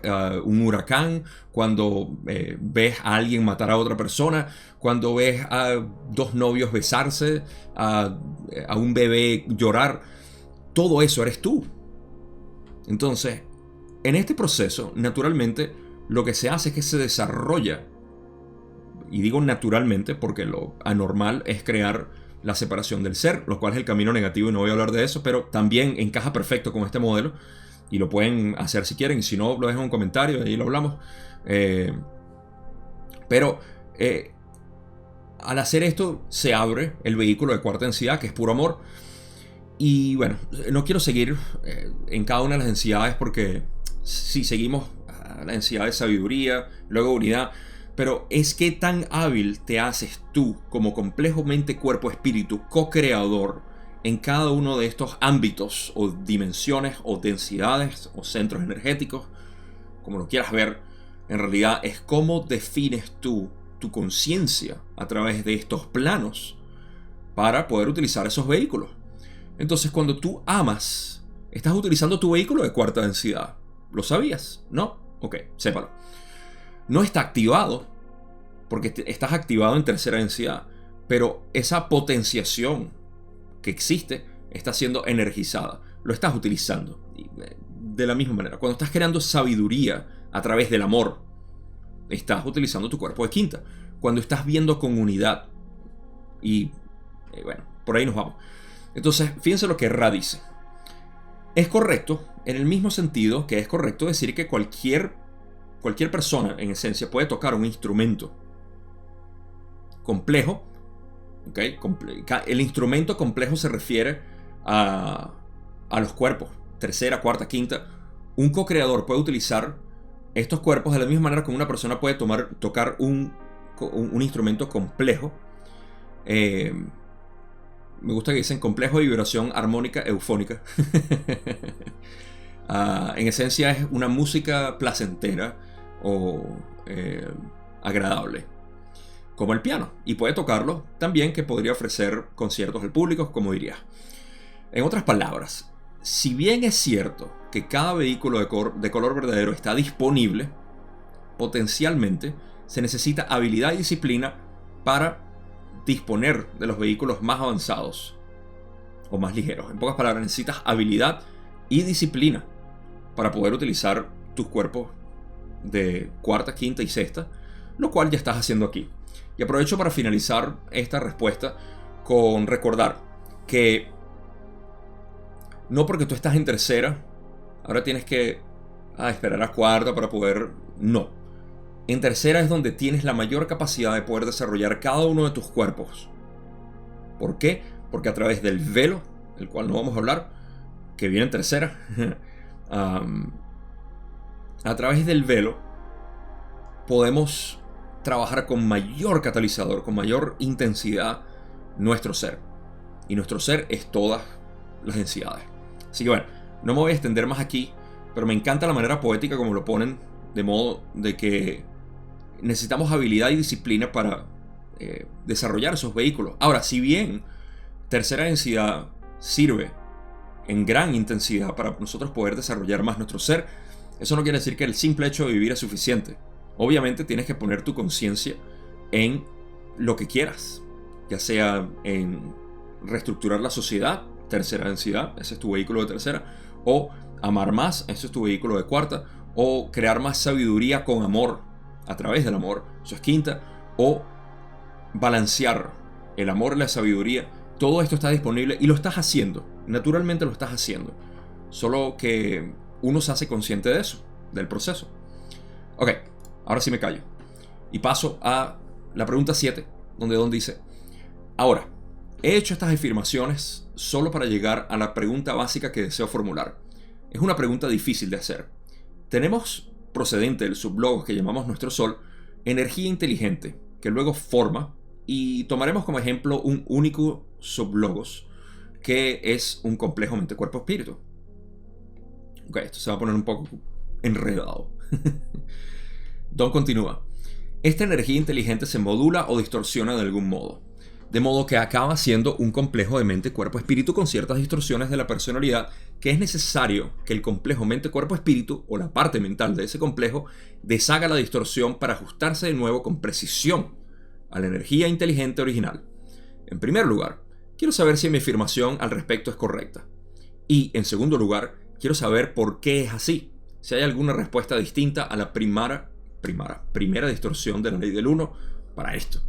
Speaker 1: un huracán, cuando ves a alguien matar a otra persona, cuando ves a dos novios besarse, a un bebé llorar, todo eso eres tú. Entonces, en este proceso, naturalmente, lo que se hace es que se desarrolla, y digo naturalmente porque lo anormal es crear la separación del ser, lo cual es el camino negativo y no voy a hablar de eso, pero también encaja perfecto con este modelo y lo pueden hacer si quieren, y si no, lo dejan en un comentario y ahí lo hablamos. Pero al hacer esto se abre el vehículo de cuarta densidad, que es puro amor. Y bueno, no quiero seguir en cada una de las densidades porque si seguimos a la densidad de sabiduría, luego unidad, pero es que tan hábil te haces tú como complejo mente, cuerpo, espíritu, co-creador en cada uno de estos ámbitos o dimensiones o densidades o centros energéticos, como lo quieras ver. En realidad es cómo defines tú tu conciencia a través de estos planos para poder utilizar esos vehículos. Entonces, cuando tú amas, estás utilizando tu vehículo de cuarta densidad. ¿Lo sabías? ¿No? Ok, sépalo. No está activado, porque estás activado en tercera densidad, pero esa potenciación que existe está siendo energizada. Lo estás utilizando. De la misma manera, cuando estás creando sabiduría a través del amor, estás utilizando tu cuerpo de quinta. Cuando estás viendo con unidad, y bueno, por ahí nos vamos. Entonces, fíjense lo que Ra dice. Es correcto, en el mismo sentido que es correcto decir que cualquier persona, en esencia, puede tocar un instrumento complejo. ¿Okay? El instrumento complejo se refiere a los cuerpos, tercera, cuarta, quinta. Un co-creador puede utilizar estos cuerpos de la misma manera que una persona puede tocar un instrumento complejo. Me gusta que dicen complejo de vibración armónica eufónica. En esencia es una música placentera o agradable, como el piano. Y puede tocarlo también, que podría ofrecer conciertos al público, como diría. En otras palabras, si bien es cierto que cada vehículo de color verdadero está disponible, potencialmente se necesita habilidad y disciplina para disponer de los vehículos más avanzados o más ligeros. En pocas palabras, necesitas habilidad y disciplina para poder utilizar tus cuerpos de cuarta, quinta y sexta, lo cual ya estás haciendo aquí. Y aprovecho para finalizar esta respuesta con recordar que no porque tú estás en tercera, ahora tienes que esperar a cuarta para poder... No. En tercera es donde tienes la mayor capacidad de poder desarrollar cada uno de tus cuerpos. ¿Por qué? Porque a través del velo, el cual no vamos a hablar, que viene en tercera, a través del velo podemos trabajar con mayor catalizador, con mayor intensidad nuestro ser. Y nuestro ser es todas las densidades. Así que bueno, no me voy a extender más aquí, pero me encanta la manera poética como lo ponen, de modo de que necesitamos habilidad y disciplina para desarrollar esos vehículos. Ahora, si bien tercera densidad sirve en gran intensidad para nosotros poder desarrollar más nuestro ser, eso no quiere decir que el simple hecho de vivir es suficiente. Obviamente tienes que poner tu conciencia en lo que quieras, ya sea en reestructurar la sociedad, tercera densidad, ese es tu vehículo de tercera, o amar más, ese es tu vehículo de cuarta, o crear más sabiduría con amor, a través del amor, eso es quinta, o balancear el amor y la sabiduría. Todo esto está disponible y lo estás haciendo, naturalmente lo estás haciendo, solo que uno se hace consciente de eso, del proceso. Ok, ahora sí me callo y paso a la pregunta 7, donde Don dice: ahora, he hecho estas afirmaciones solo para llegar a la pregunta básica que deseo formular. Es una pregunta difícil de hacer. Tenemos, procedente del sublogos que llamamos nuestro Sol, energía inteligente que luego forma, y tomaremos como ejemplo un único sublogos que es un complejo mente-cuerpo-espíritu. Ok, esto se va a poner un poco enredado. Don continúa: esta energía inteligente se modula o distorsiona de algún modo, de modo que acaba siendo un complejo de mente-cuerpo-espíritu con ciertas distorsiones de la personalidad, que es necesario que el complejo mente-cuerpo-espíritu, o la parte mental de ese complejo, deshaga la distorsión para ajustarse de nuevo con precisión a la energía inteligente original. En primer lugar, quiero saber si mi afirmación al respecto es correcta. Y, en segundo lugar, quiero saber por qué es así, si hay alguna respuesta distinta a la primera distorsión de la ley del uno para esto.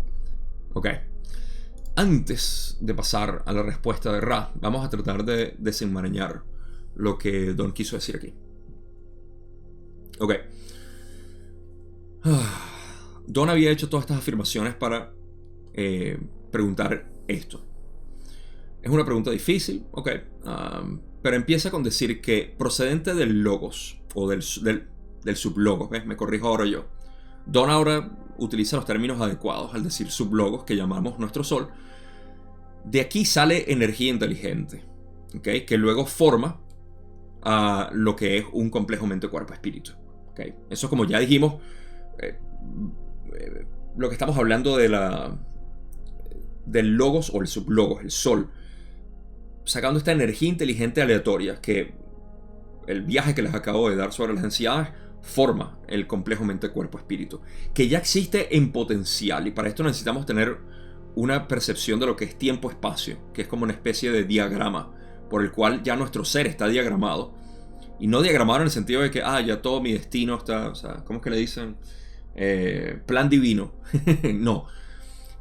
Speaker 1: Ok. Antes de pasar a la respuesta de Ra, vamos a tratar de desenmarañar lo que Don quiso decir aquí. Ok. Don había hecho todas estas afirmaciones para preguntar esto. Es una pregunta difícil, ok. Pero empieza con decir que procedente del logos, o del sublogos, ¿ves? Me corrijo ahora yo. Don ahora utiliza los términos adecuados al decir sublogos, que llamamos nuestro Sol. De aquí sale energía inteligente, ¿okay? Que luego forma lo que es un complejo mente-cuerpo-espíritu. ¿Okay? Eso, como ya dijimos, lo que estamos hablando de del logos o el sublogos, el Sol, sacando esta energía inteligente aleatoria, que el viaje que les acabo de dar sobre las densidades forma el complejo mente-cuerpo-espíritu, que ya existe en potencial, y para esto necesitamos tener una percepción de lo que es tiempo-espacio, que es como una especie de diagrama por el cual ya nuestro ser está diagramado, y no diagramado en el sentido de que ya todo mi destino está, o sea, ¿cómo es que le dicen? Plan divino. No,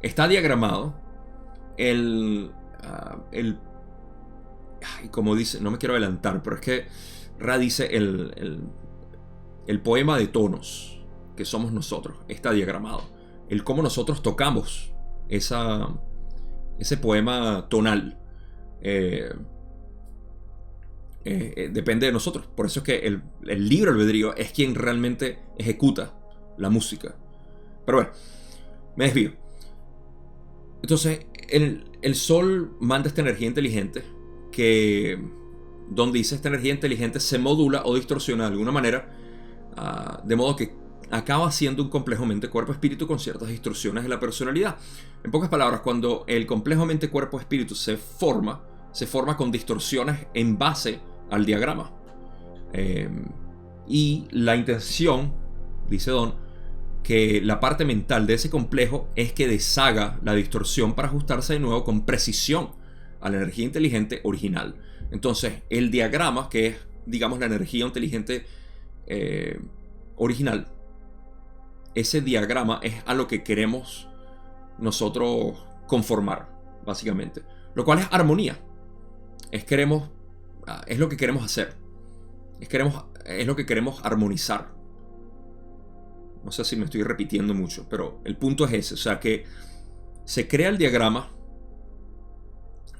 Speaker 1: está diagramado como dice, no me quiero adelantar, pero es que Ra dice el poema de tonos que somos nosotros está diagramado. El cómo nosotros tocamos ese poema tonal depende de nosotros. Por eso es que el libre albedrío es quien realmente ejecuta la música. Pero bueno, me desvío. Entonces, el Sol manda esta energía inteligente que, donde dice, esta energía inteligente se modula o distorsiona de alguna manera, de modo que acaba siendo un complejo mente-cuerpo-espíritu con ciertas distorsiones de la personalidad. En pocas palabras, cuando el complejo mente-cuerpo-espíritu se forma con distorsiones en base al diagrama. Y la intención, dice Don, que la parte mental de ese complejo es que deshaga la distorsión para ajustarse de nuevo con precisión a la energía inteligente original. Entonces, el diagrama, que es, digamos, la energía inteligente original, ese diagrama es a lo que queremos nosotros conformar, básicamente. Lo cual es armonía. Es lo que queremos hacer. Es lo que queremos armonizar. No sé si me estoy repitiendo mucho, pero el punto es ese. O sea, que se crea el diagrama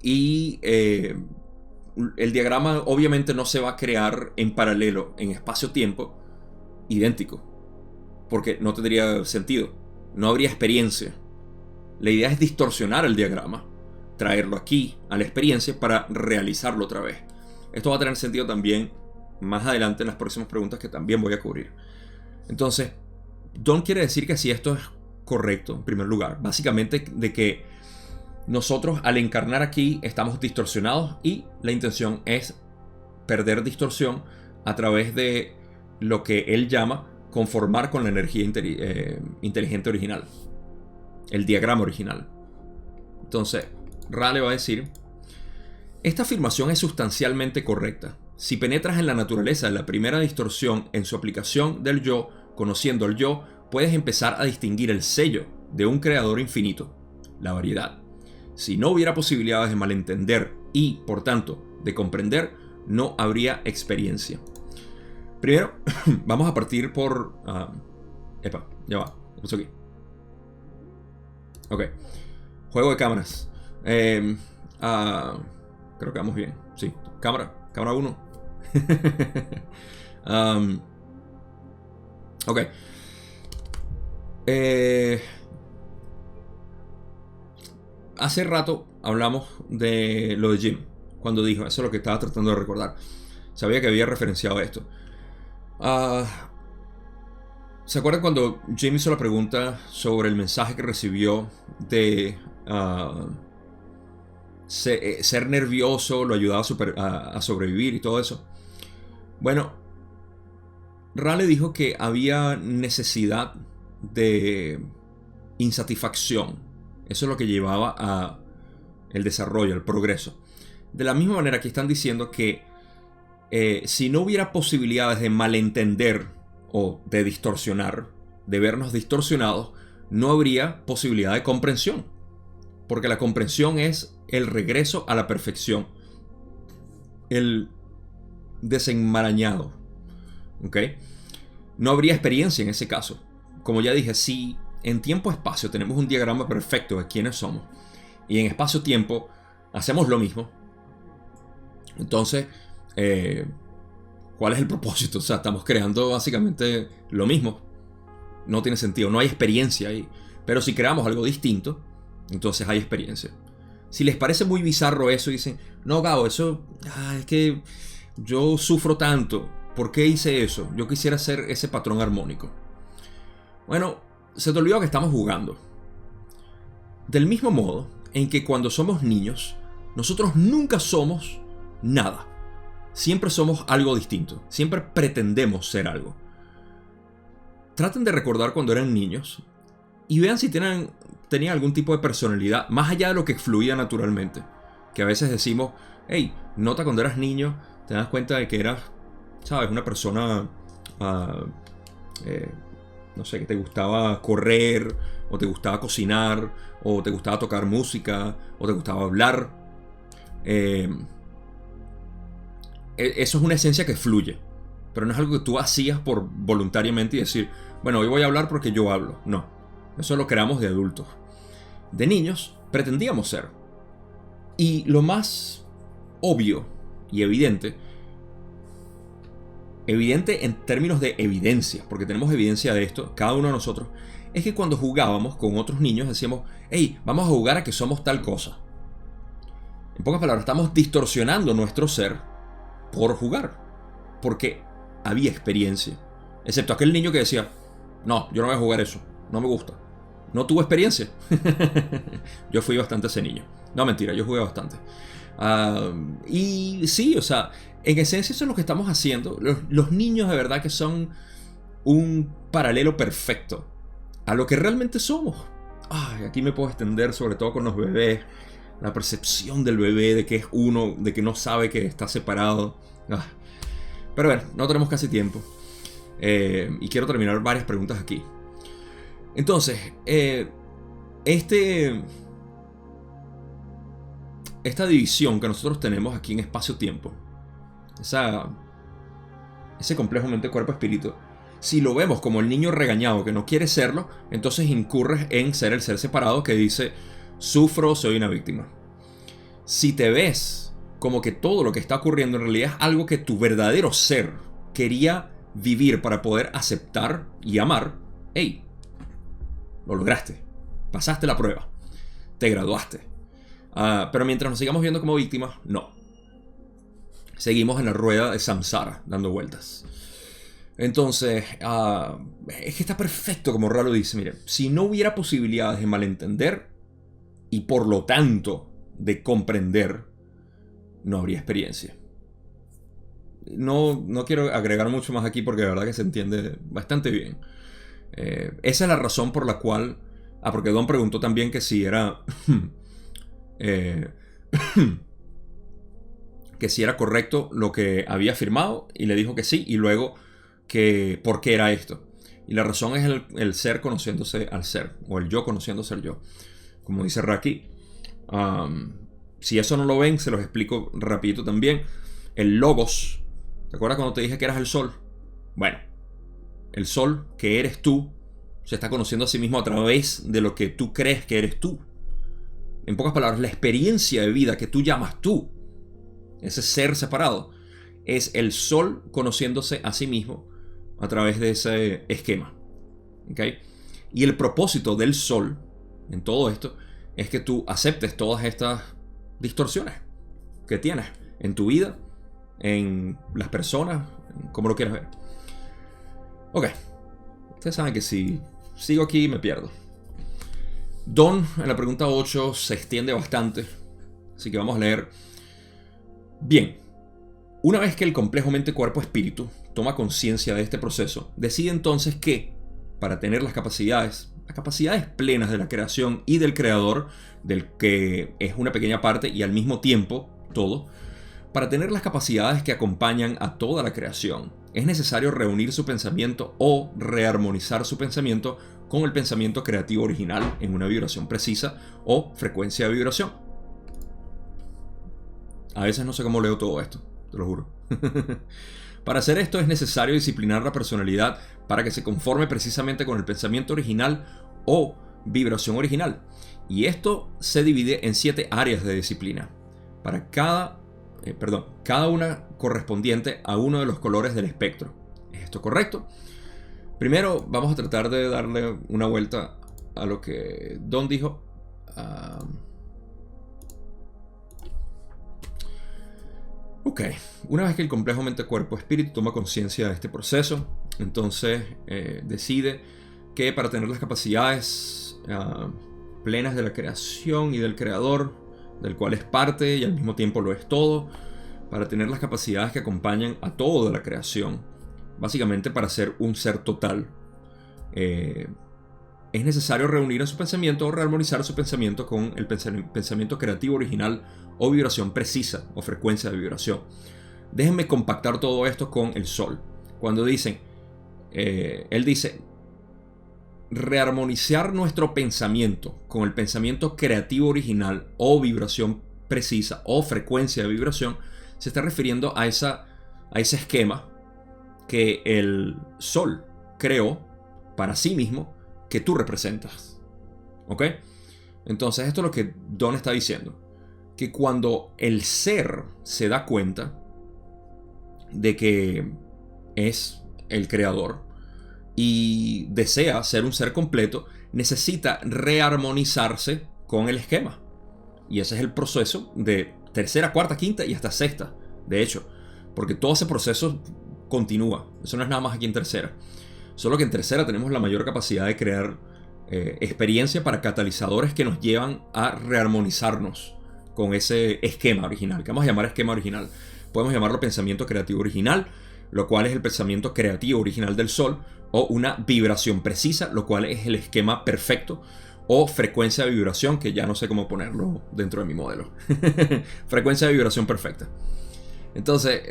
Speaker 1: y el diagrama obviamente no se va a crear en paralelo, en espacio-tiempo, idéntico. Porque no tendría sentido. No habría experiencia. La idea es distorsionar el diagrama, traerlo aquí a la experiencia para realizarlo otra vez. Esto va a tener sentido también más adelante en las próximas preguntas que también voy a cubrir. Entonces, Don quiere decir que si esto es correcto, en primer lugar, básicamente de que nosotros al encarnar aquí estamos distorsionados y la intención es perder distorsión a través de lo que él llama conformar con la energía inteligente original, el diagrama original. Entonces, Ra le va a decir: esta afirmación es sustancialmente correcta. Si penetras en la naturaleza de la primera distorsión en su aplicación del yo, conociendo el yo, puedes empezar a distinguir el sello de un creador infinito, la variedad. Si no hubiera posibilidades de malentender y, por tanto, de comprender, no habría experiencia. Primero, vamos a partir por... ya va. ¿Qué pasó aquí? Ok. Juego de cámaras. Creo que vamos bien. Sí. Cámara 1. Ok. Hace rato hablamos de lo de Jim. Cuando dijo, eso es lo que estaba tratando de recordar. Sabía que había referenciado esto. ¿Se acuerdan cuando Jim hizo la pregunta sobre el mensaje que recibió de ser nervioso lo ayudaba a sobrevivir y todo eso? Bueno, Ra le dijo que había necesidad de insatisfacción. Eso es lo que llevaba a el desarrollo, el progreso. De la misma manera que están diciendo que si no hubiera posibilidades de malentender o de distorsionar, de vernos distorsionados, no habría posibilidad de comprensión. Porque la comprensión es el regreso a la perfección. El desenmarañado. ¿Ok? No habría experiencia en ese caso. Como ya dije, si en tiempo-espacio tenemos un diagrama perfecto de quiénes somos, y en espacio-tiempo hacemos lo mismo, entonces, ¿cuál es el propósito? O sea, estamos creando básicamente lo mismo. No tiene sentido, no hay experiencia ahí. Pero si creamos algo distinto, entonces hay experiencia. Si les parece muy bizarro eso y dicen, no, Gabo, eso es que yo sufro tanto. ¿Por qué hice eso? Yo quisiera hacer ese patrón armónico. Bueno, se te olvidó que estamos jugando. Del mismo modo en que cuando somos niños, nosotros nunca somos nada. Siempre somos algo distinto. Siempre pretendemos ser algo. Traten de recordar cuando eran niños y vean si tenían algún tipo de personalidad más allá de lo que fluía naturalmente. Que a veces decimos, hey, nota cuando eras niño, te das cuenta de que eras, ¿sabes? Una persona, no sé, que te gustaba correr, o te gustaba cocinar, o te gustaba tocar música, o te gustaba hablar. Eso es una esencia que fluye, pero no es algo que tú hacías por voluntariamente y decir, bueno, hoy voy a hablar porque yo hablo. No, eso lo creamos de adultos. De niños pretendíamos ser. Y lo más obvio y evidente en términos de evidencia, porque tenemos evidencia de esto, cada uno de nosotros, es que cuando jugábamos con otros niños decíamos, hey, vamos a jugar a que somos tal cosa. En pocas palabras, estamos distorsionando nuestro ser por jugar, porque había experiencia. Excepto aquel niño que decía, no, yo no voy a jugar eso, no me gusta. No tuvo experiencia. Yo fui bastante ese niño. No, mentira, yo jugué bastante. Y sí, o sea, en esencia eso es lo que estamos haciendo. Los niños de verdad que son un paralelo perfecto a lo que realmente somos. Aquí me puedo extender sobre todo con los bebés. La percepción del bebé de que es uno, de que no sabe que está separado. Pero bueno, no tenemos casi tiempo. Y quiero terminar varias preguntas aquí. Entonces, esta división que nosotros tenemos aquí en espacio-tiempo, ese complejo mente, cuerpo, espíritu, si lo vemos como el niño regañado que no quiere serlo, entonces incurres en ser el ser separado que dice, sufro, soy una víctima. Si te ves como que todo lo que está ocurriendo en realidad es algo que tu verdadero ser quería vivir para poder aceptar y amar, hey, lo lograste, pasaste la prueba, te graduaste. Pero mientras nos sigamos viendo como víctimas, no. Seguimos en la rueda de samsara, dando vueltas. Entonces, es que está perfecto como Ra lo dice. Mire, si no hubiera posibilidades de malentender y por lo tanto de comprender, no habría experiencia. No quiero agregar mucho más aquí porque de verdad que se entiende bastante bien. Esa es la razón por la cual... porque Don preguntó también que si era... que si era correcto lo que había afirmado y le dijo que sí, y luego que por qué era esto. Y la razón es el ser conociéndose al ser, o el yo conociéndose al yo, como dice Raki. Si eso no lo ven, se los explico rapidito también. El logos, ¿te acuerdas cuando te dije que eras el sol? Bueno, el sol, que eres tú, se está conociendo a sí mismo a través de lo que tú crees que eres tú. En pocas palabras, la experiencia de vida que tú llamas tú, ese ser separado, es el sol conociéndose a sí mismo a través de ese esquema. ¿Okay? Y el propósito del sol en todo esto es que tú aceptes todas estas distorsiones que tienes en tu vida, en las personas, en cómo lo quieras ver. Ok, ustedes saben que si sigo aquí me pierdo. Don, en la pregunta 8, se extiende bastante, así que vamos a leer. Bien, una vez que el complejo mente-cuerpo-espíritu toma conciencia de este proceso, decide entonces que, para tener las capacidades plenas de la creación y del creador, del que es una pequeña parte y al mismo tiempo todo, para tener las capacidades que acompañan a toda la creación, es necesario reunir su pensamiento o rearmonizar su pensamiento con el pensamiento creativo original en una vibración precisa o frecuencia de vibración. A veces no sé cómo leo todo esto, te lo juro. Para hacer esto es necesario disciplinar la personalidad para que se conforme precisamente con el pensamiento original o vibración original. Y esto se divide en 7 áreas de disciplina, para cada una correspondiente a uno de los colores del espectro. ¿Es esto correcto? Primero vamos a tratar de darle una vuelta a lo que Don dijo. Ok, una vez que el complejo mente-cuerpo-espíritu toma conciencia de este proceso, entonces decide que para tener las capacidades plenas de la creación y del creador, del cual es parte y al mismo tiempo lo es todo, para tener las capacidades que acompañan a toda la creación, básicamente para ser un ser total, es necesario reunir en su pensamiento o rearmonizar su pensamiento con el pensamiento creativo original o vibración precisa o frecuencia de vibración. Déjenme compactar todo esto con el sol. Cuando dicen, él dice, rearmonizar nuestro pensamiento con el pensamiento creativo original o vibración precisa o frecuencia de vibración, se está refiriendo a ese esquema que el sol creó para sí mismo, que tú representas. ¿Ok? Entonces esto es lo que Don está diciendo. Que cuando el ser se da cuenta de que es el creador y desea ser un ser completo, necesita rearmonizarse con el esquema. Y ese es el proceso de tercera, cuarta, quinta y hasta sexta. De hecho, porque todo ese proceso continúa. Eso no es nada más aquí en tercera. Solo que en tercera tenemos la mayor capacidad de crear experiencia para catalizadores que nos llevan a rearmonizarnos con ese esquema original, que vamos a llamar esquema original. Podemos llamarlo pensamiento creativo original, lo cual es el pensamiento creativo original del sol, o una vibración precisa, lo cual es el esquema perfecto, o frecuencia de vibración, que ya no sé cómo ponerlo dentro de mi modelo. Frecuencia de vibración perfecta. Entonces,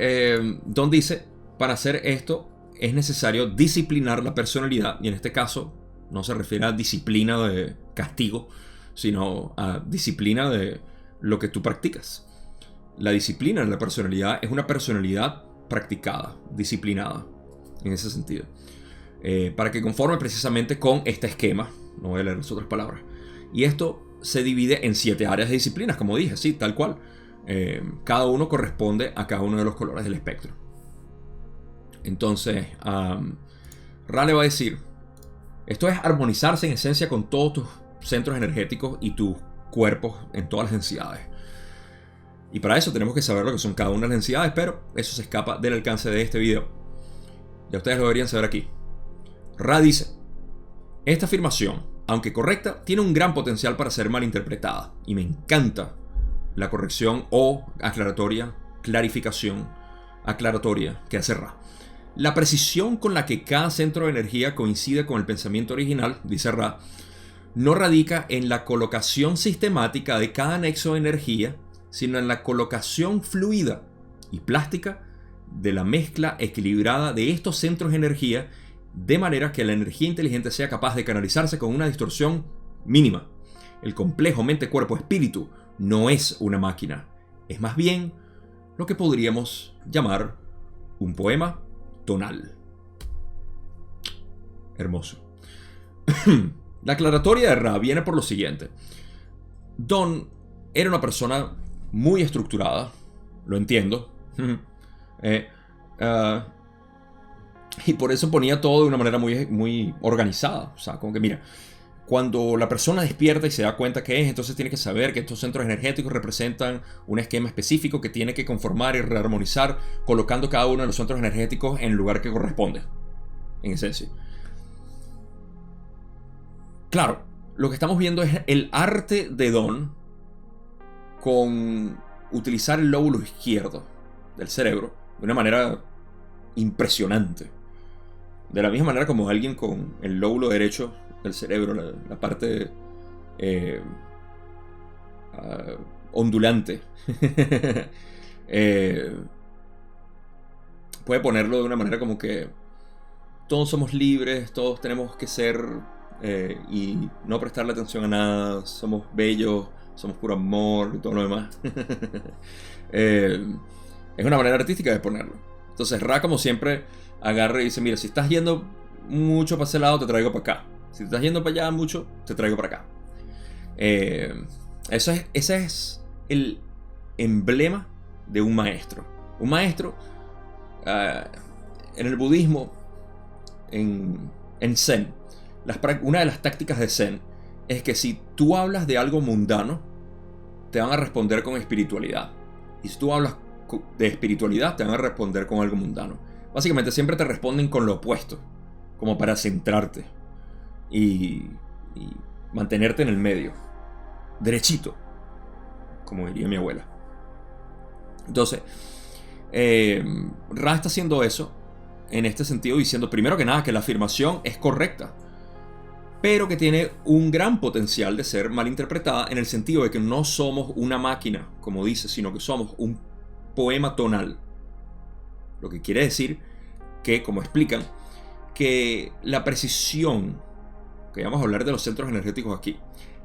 Speaker 1: Don dice, para hacer esto es necesario disciplinar la personalidad, y en este caso no se refiere a disciplina de castigo, sino a disciplina de lo que tú practicas. La disciplina en la personalidad es una personalidad practicada, disciplinada, en ese sentido. Para que conforme precisamente con este esquema, no voy a leer las otras palabras. Y esto se divide en 7 áreas de disciplinas, como dije, sí, tal cual. Cada uno corresponde a cada uno de los colores del espectro. Entonces, Rale va a decir, esto es armonizarse en esencia con todos tus centros energéticos y tus cuerpos en todas las densidades. Y para eso tenemos que saber lo que son cada una de las densidades, pero eso se escapa del alcance de este video. Ya ustedes lo deberían saber aquí. Ra dice, esta afirmación, aunque correcta, tiene un gran potencial para ser malinterpretada. Y me encanta la corrección o clarificación aclaratoria que hace Ra. La precisión con la que cada centro de energía coincide con el pensamiento original, dice Ra, no radica en la colocación sistemática de cada nexo de energía, sino en la colocación fluida y plástica de la mezcla equilibrada de estos centros de energía, de manera que la energía inteligente sea capaz de canalizarse con una distorsión mínima. El complejo mente-cuerpo-espíritu no es una máquina, es más bien lo que podríamos llamar un poema tonal. Hermoso. La aclaratoria de Ra viene por lo siguiente. Don era una persona muy estructurada, lo entiendo, y por eso ponía todo de una manera muy, muy organizada. O sea, como que mira, cuando la persona despierta y se da cuenta que es, entonces tiene que saber que estos centros energéticos representan un esquema específico que tiene que conformar y rearmonizar, colocando cada uno de los centros energéticos en el lugar que corresponde, en esencia. Claro, lo que estamos viendo es el arte de Don con utilizar el lóbulo izquierdo del cerebro de una manera impresionante. De la misma manera como alguien con el lóbulo derecho del cerebro, la parte ondulante, puede ponerlo de una manera como que todos somos libres, todos tenemos que ser y no prestarle atención a nada, somos bellos, somos puro amor y todo lo demás. Es una manera artística de ponerlo. Entonces Ra, como siempre, agarra y dice, mira, si estás yendo mucho para ese lado, te traigo para acá. Si estás yendo para allá mucho, te traigo para acá. Ese es el emblema de un maestro. Un maestro, en el budismo, en Zen, una de las tácticas de Zen es que si tú hablas de algo mundano, te van a responder con espiritualidad. Y si tú hablas de espiritualidad, te van a responder con algo mundano. Básicamente siempre te responden con lo opuesto, como para centrarte y mantenerte en el medio, derechito, como diría mi abuela. Entonces, Ra está haciendo eso en este sentido, diciendo primero que nada que la afirmación es correcta, pero que tiene un gran potencial de ser malinterpretada en el sentido de que no somos una máquina, como dice, sino que somos un poema tonal. Lo que quiere decir que, como explican, que la precisión, que vamos a hablar de los centros energéticos aquí,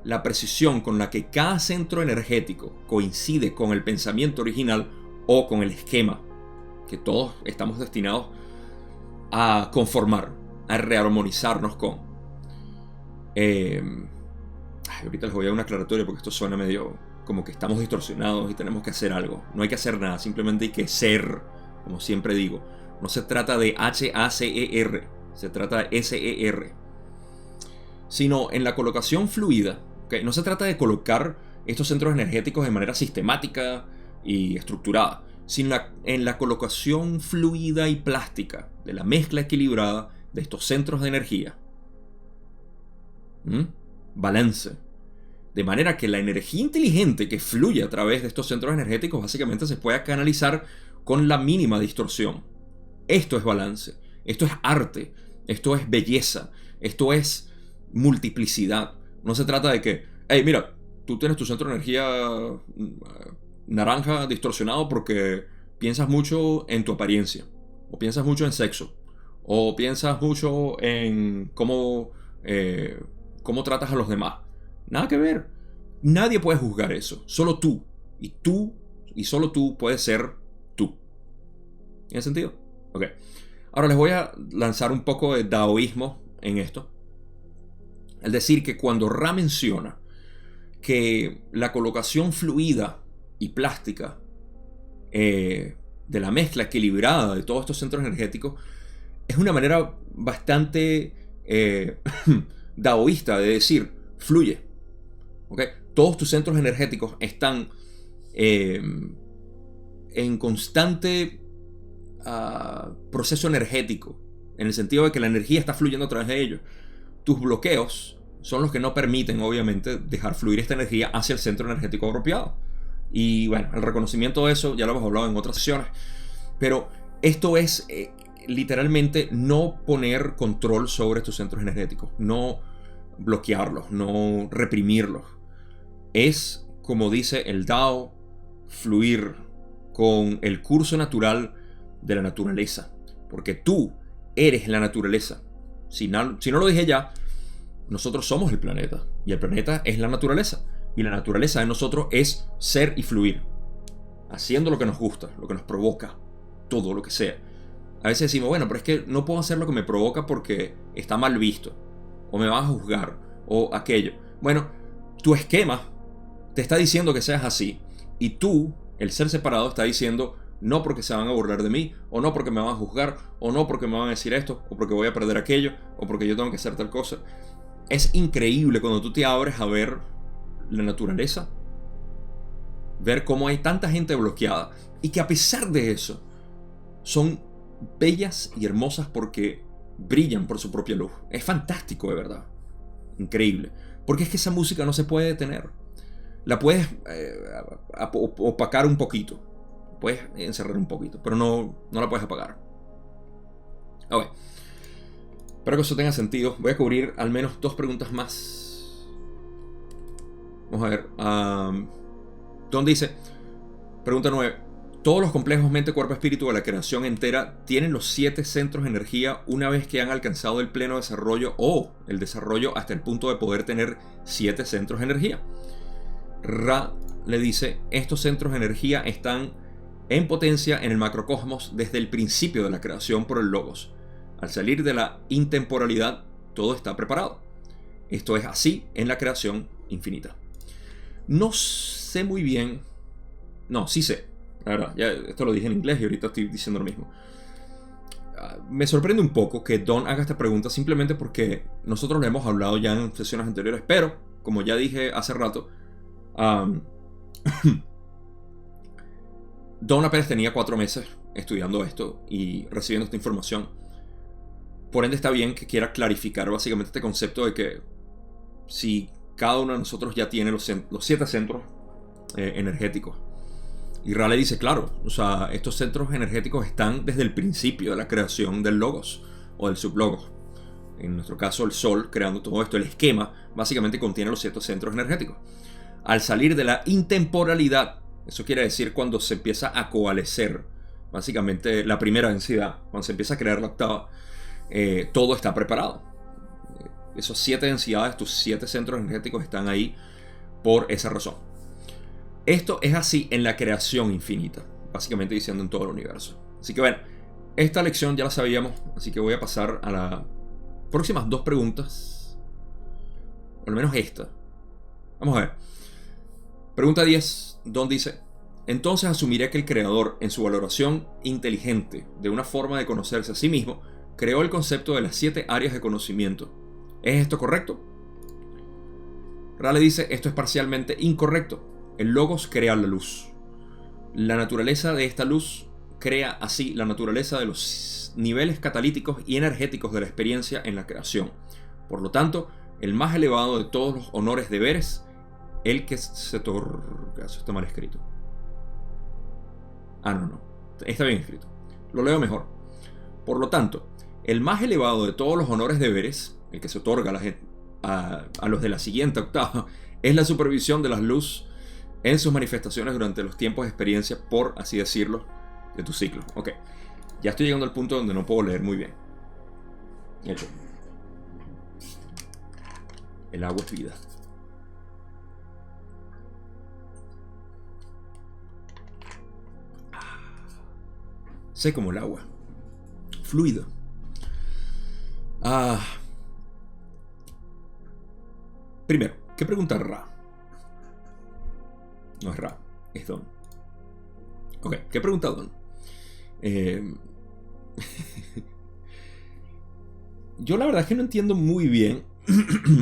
Speaker 1: la precisión con la que cada centro energético coincide con el pensamiento original o con el esquema que todos estamos destinados a conformar, a rearmonizarnos con. Ahorita les voy a dar una aclaratoria porque esto suena medio como que estamos distorsionados y tenemos que hacer algo. No hay que hacer nada, simplemente hay que ser, como siempre digo. No se trata de H-A-C-E-R, se trata de S-E-R. Sino en la colocación fluida, ¿okay? No se trata de colocar estos centros energéticos de manera sistemática y estructurada, sino en la colocación fluida y plástica de la mezcla equilibrada de estos centros de energía. Balance. De manera que la energía inteligente que fluye a través de estos centros energéticos básicamente se pueda canalizar con la mínima distorsión. Esto es balance, esto es arte, esto es belleza, esto es multiplicidad. No se trata de que, hey, mira, tú tienes tu centro de energía naranja distorsionado porque piensas mucho en tu apariencia, o piensas mucho en sexo, o piensas mucho en cómo tratas a los demás. Nada que ver. Nadie puede juzgar eso. Solo tú. Y solo tú puedes ser tú. ¿Tiene sentido? Ok. Ahora les voy a lanzar un poco de daoísmo en esto. Es decir, que cuando Ra menciona que la colocación fluida y plástica de la mezcla equilibrada de todos estos centros energéticos es una manera bastante daoísta de decir, fluye. ¿Okay? Todos tus centros energéticos están en constante proceso energético, en el sentido de que la energía está fluyendo a través de ellos. Tus bloqueos son los que no permiten, obviamente, dejar fluir esta energía hacia el centro energético apropiado. Y bueno, el reconocimiento de eso ya lo hemos hablado en otras sesiones, pero esto es literalmente no poner control sobre tus centros energéticos, no bloquearlos, no reprimirlos. Es, como dice el Dao, fluir con el curso natural de la naturaleza, porque tú eres la naturaleza. Si no lo dije ya, nosotros somos el planeta y el planeta es la naturaleza, y la naturaleza de nosotros es ser y fluir, haciendo lo que nos gusta, lo que nos provoca, todo lo que sea. A veces decimos, bueno, pero es que no puedo hacer lo que me provoca porque está mal visto, o me van a juzgar, o aquello. Bueno, tu esquema te está diciendo que seas así, y tú, el ser separado, está diciendo, no porque se van a burlar de mí, o no porque me van a juzgar, o no porque me van a decir esto, o porque voy a perder aquello, o porque yo tengo que hacer tal cosa. Es increíble cuando tú te abres a ver la naturaleza, ver cómo hay tanta gente bloqueada, y que a pesar de eso, son bellas y hermosas porque brillan por su propia luz. Es fantástico, de verdad. Increíble. Porque es que esa música no se puede detener. La puedes opacar un poquito. Puedes encerrar un poquito, pero no la puedes apagar. Ok. Espero que eso tenga sentido. Voy a cubrir al menos 2 preguntas más. Vamos a ver. Don dice, pregunta 9. Todos los complejos mente, cuerpo, espíritu de la creación entera tienen los 7 centros de energía una vez que han alcanzado el pleno desarrollo o el desarrollo hasta el punto de poder tener 7 centros de energía. Ra le dice, estos centros de energía están en potencia en el macrocosmos desde el principio de la creación por el Logos. Al salir de la intemporalidad, todo está preparado. Esto es así en la creación infinita. No sé muy bien. No, sí sé. La verdad, ya esto lo dije en inglés y ahorita estoy diciendo lo mismo. Me sorprende un poco que Don haga esta pregunta simplemente porque nosotros lo hemos hablado ya en sesiones anteriores, pero como ya dije hace rato, Don apenas tenía 4 meses estudiando esto y recibiendo esta información. Por ende está bien que quiera clarificar básicamente este concepto de que si cada uno de nosotros ya tiene los 7 centros energéticos. Y Ra le dice, claro, o sea, estos centros energéticos están desde el principio de la creación del Logos o del sublogos. En nuestro caso, el Sol, creando todo esto, el esquema, básicamente contiene los 7 centros energéticos. Al salir de la intemporalidad, eso quiere decir cuando se empieza a coalescer, básicamente la primera densidad, cuando se empieza a crear la octava, todo está preparado. Esos 7 densidades, tus 7 centros energéticos están ahí por esa razón. Esto es así en la creación infinita, básicamente diciendo en todo el universo. Así que bueno, esta lección ya la sabíamos, así que voy a pasar a las próximas 2 preguntas. O al menos esta. Vamos a ver. Pregunta 10, Don dice, entonces asumiré que el creador, en su valoración inteligente de una forma de conocerse a sí mismo, creó el concepto de las 7 áreas de conocimiento. ¿Es esto correcto? Ra le dice, esto es parcialmente incorrecto. El Logos crea la luz. La naturaleza de esta luz crea así la naturaleza de los niveles catalíticos y energéticos de la experiencia en la creación. Por lo tanto, el más elevado de todos los honores deberes, el que se otorga. Eso está mal escrito. No. Está bien escrito. Lo leo mejor. Por lo tanto, el más elevado de todos los honores deberes, el que se otorga a los de la siguiente octava, es la supervisión de la luz en sus manifestaciones durante los tiempos de experiencia, por así decirlo, de tu ciclo. Ok, ya estoy llegando al punto donde no puedo leer muy bien. Hecho. El agua es vida. Sé como el agua. Fluido. Primero, ¿qué pregunta Ra? No es Ra, es Don. Ok, ¿qué pregunta Don? Yo la verdad es que no entiendo muy bien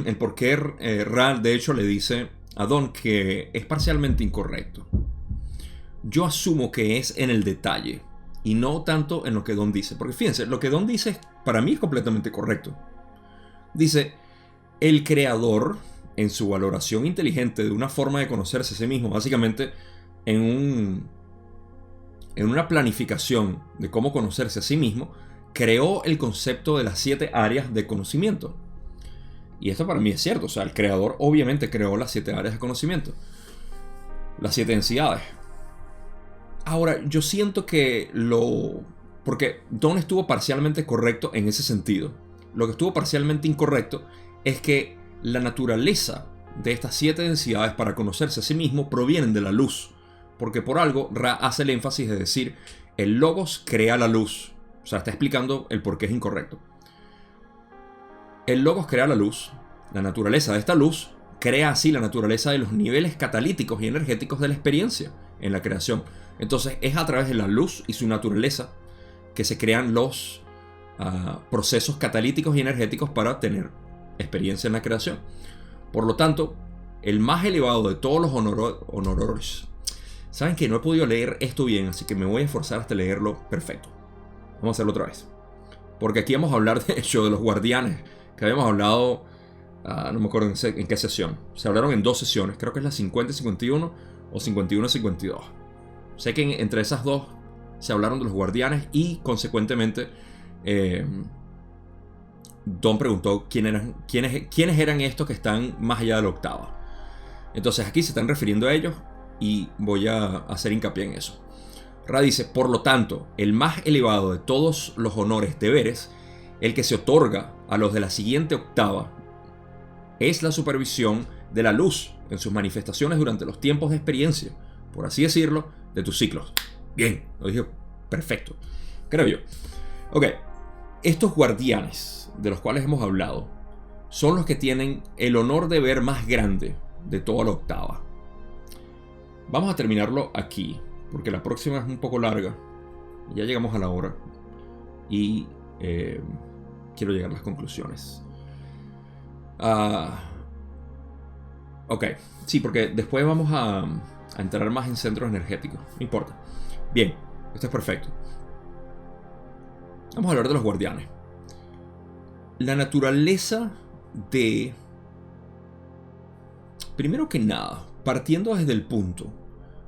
Speaker 1: el por qué Ra de hecho le dice a Don que es parcialmente incorrecto. Yo asumo que es en el detalle y no tanto en lo que Don dice. Porque fíjense, lo que Don dice para mí es completamente correcto. Dice, el creador, en su valoración inteligente de una forma de conocerse a sí mismo, básicamente en una planificación de cómo conocerse a sí mismo, creó el concepto de las 7 áreas de conocimiento. Y esto para mí es cierto. O sea, el creador obviamente creó las 7 áreas de conocimiento. Las 7 densidades. Ahora, yo siento que porque Don estuvo parcialmente correcto en ese sentido. Lo que estuvo parcialmente incorrecto es que la naturaleza de estas 7 densidades para conocerse a sí mismo provienen de la luz. Porque por algo Ra hace el énfasis de decir, el logos crea la luz. O sea, está explicando el por qué es incorrecto. El logos crea la luz. La naturaleza de esta luz crea así la naturaleza de los niveles catalíticos y energéticos de la experiencia en la creación. Entonces es a través de la luz y su naturaleza que se crean los procesos catalíticos y energéticos para tener experiencia en la creación. Por lo tanto, el más elevado de todos los honores. Saben que no he podido leer esto bien, así que me voy a esforzar hasta leerlo perfecto. Vamos a hacerlo otra vez. Porque aquí vamos a hablar de hecho de los guardianes, que habíamos hablado, no me acuerdo en qué sesión. Se hablaron en 2 sesiones, creo que es la 50 y 51 o 51 y 52. Sé que entre esas 2 se hablaron de los guardianes y consecuentemente Don preguntó quiénes eran estos que están más allá de la octava. Entonces aquí se están refiriendo a ellos y voy a hacer hincapié en eso. Ra dice, por lo tanto, el más elevado de todos los honores deberes, el que se otorga a los de la siguiente octava, es la supervisión de la luz en sus manifestaciones durante los tiempos de experiencia, por así decirlo, de tus ciclos. Bien, lo dije perfecto, creo yo. Ok, estos guardianes de los cuales hemos hablado son los que tienen el honor de ver más grande de toda la octava. Vamos a terminarlo aquí, porque la próxima es un poco larga. Ya llegamos a la hora y quiero llegar a las conclusiones. Ok, sí, porque después vamos a entrar más en centros energéticos. No importa. Bien, esto es perfecto. Vamos a hablar de los guardianes. La naturaleza de... Primero que nada, partiendo desde el punto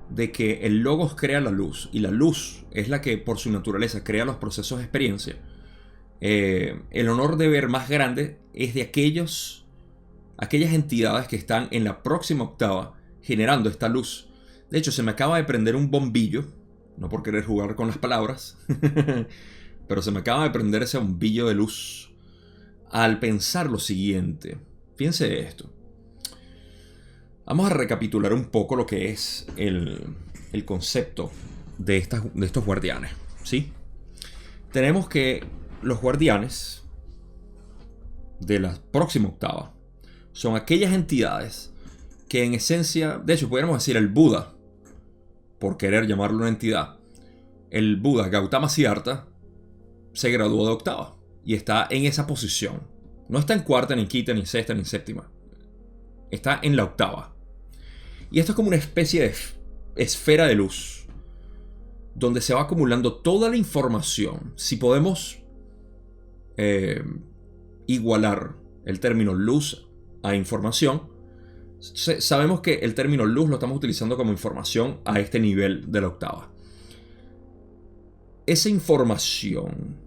Speaker 1: de que el logos crea la luz y la luz es la que por su naturaleza crea los procesos de experiencia, el honor de ver más grande es de aquellas entidades que están en la próxima octava generando esta luz. De hecho, se me acaba de prender un bombillo, no por querer jugar con las palabras, pero se me acaba de prender ese bombillo de luz al pensar lo siguiente. Fíjense esto. Vamos a recapitular un poco lo que es el concepto de estos guardianes, ¿sí? Tenemos que los guardianes de la próxima octava son aquellas entidades que en esencia, de hecho podríamos decir el Buda, por querer llamarlo una entidad, el Buda Gautama Siddhartha se graduó de octava y está en esa posición. No está en cuarta, ni quinta, ni sexta, ni séptima. Está en la octava. Y esto es como una especie de esfera de luz, donde se va acumulando toda la información. Si podemos igualar el término luz a información, sabemos que el término luz lo estamos utilizando como información a este nivel de la octava. Esa información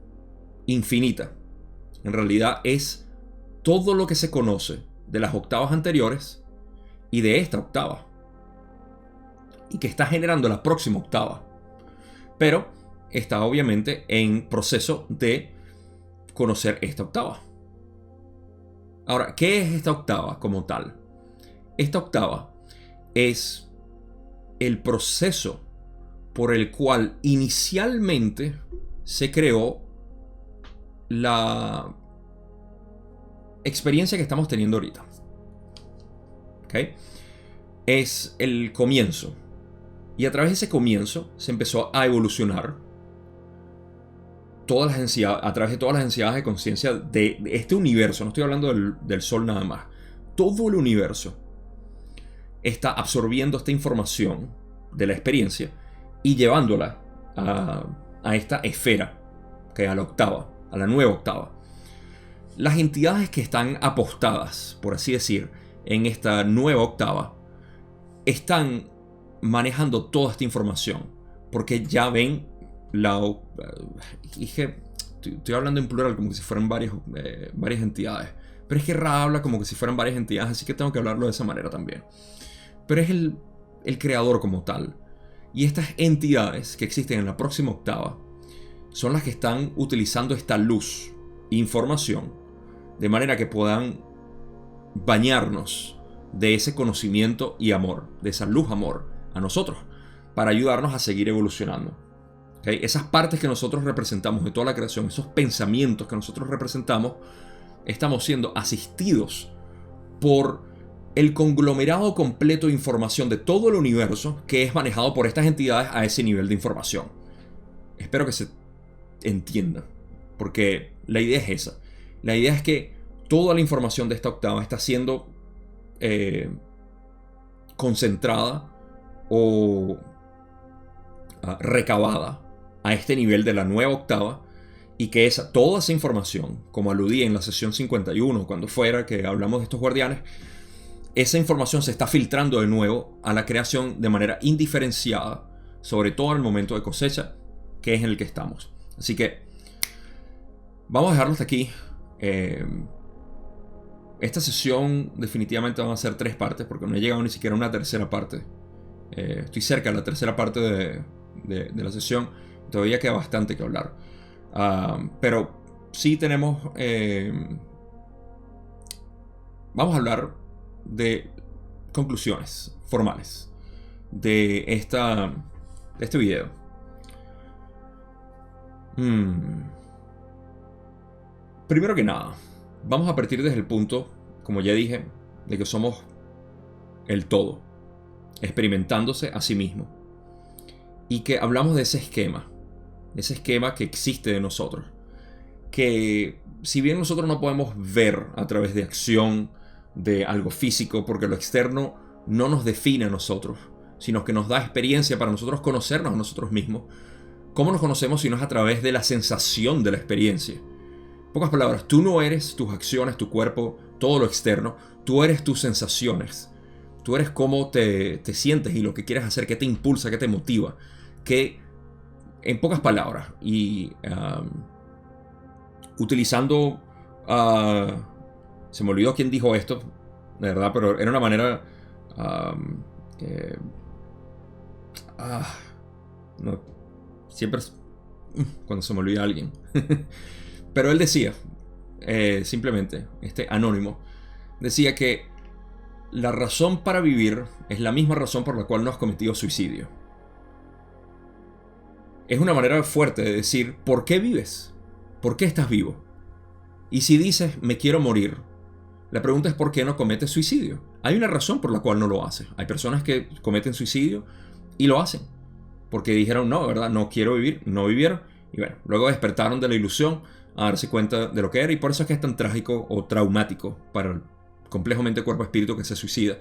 Speaker 1: infinita, en realidad es todo lo que se conoce de las octavas anteriores y de esta octava, y que está generando la próxima octava, pero está obviamente en proceso de conocer esta octava. Ahora, ¿qué es esta octava como tal? Esta octava es el proceso por el cual inicialmente se creó la experiencia que estamos teniendo ahorita. ¿Ok? Es el comienzo. Y a través de ese comienzo se empezó a evolucionar a través de todas las densidades de conciencia de este universo. No estoy hablando del Sol nada más. Todo el universo está absorbiendo esta información de la experiencia y llevándola a esta esfera, que es a la octava, a la nueva octava. Las entidades que están apostadas, por así decir, en esta nueva octava, están manejando toda esta información, porque ya ven estoy hablando en plural como que si fueran varias entidades, pero es que Ra habla como que si fueran varias entidades, así que tengo que hablarlo de esa manera también. Pero es el creador como tal, Y estas entidades que existen en la próxima octava son las que están utilizando esta luz, información, de manera que puedan bañarnos de ese conocimiento y amor, de esa luz amor a nosotros, para ayudarnos a seguir evolucionando. ¿Okay? Esas partes que nosotros representamos de toda la creación, esos pensamientos que nosotros representamos, estamos siendo asistidos por el conglomerado completo de información de todo el universo que es manejado por estas entidades a ese nivel de información. Espero que se entienda, porque la idea es esa. La idea es que toda la información de esta octava está siendo concentrada o recabada a este nivel de la nueva octava, y que toda esa información, como aludí en la sesión 51, cuando fuera que hablamos de estos guardianes, esa información se está filtrando de nuevo a la creación de manera indiferenciada, sobre todo en el momento de cosecha, que es en el que estamos. Así que vamos a dejarlo hasta aquí. Esta sesión definitivamente van a ser 3 partes, porque no he llegado ni siquiera a una tercera parte. Estoy cerca de la tercera parte de la sesión. Todavía queda bastante que hablar. Pero sí tenemos... vamos a hablar de conclusiones formales de este video. Primero que nada, vamos a partir desde el punto, como ya dije, de que somos el todo, experimentándose a sí mismo, y que hablamos de ese esquema que existe de nosotros, que si bien nosotros no podemos ver a través de acción, de algo físico, porque lo externo no nos define a nosotros, sino que nos da experiencia para nosotros conocernos a nosotros mismos. ¿Cómo nos conocemos si no es a través de la sensación de la experiencia? En pocas palabras, tú no eres tus acciones, tu cuerpo, todo lo externo. Tú eres tus sensaciones. Tú eres cómo te sientes y lo que quieres hacer, qué te impulsa, qué te motiva. Que, en pocas palabras, y utilizando... se me olvidó quién dijo esto, de verdad, pero era una manera... no, siempre cuando se me olvida alguien. Pero él decía, simplemente, este anónimo, decía que la razón para vivir es la misma razón por la cual no has cometido suicidio. Es una manera fuerte de decir, ¿por qué vives? ¿Por qué estás vivo? Y si dices, me quiero morir, la pregunta es ¿por qué no cometes suicidio? Hay una razón por la cual no lo haces. Hay personas que cometen suicidio y lo hacen porque dijeron, no, ¿verdad? No quiero vivir, no vivieron. Y bueno, luego despertaron de la ilusión a darse cuenta de lo que era, y por eso es que es tan trágico o traumático para el complejamente cuerpo-espíritu que se suicida.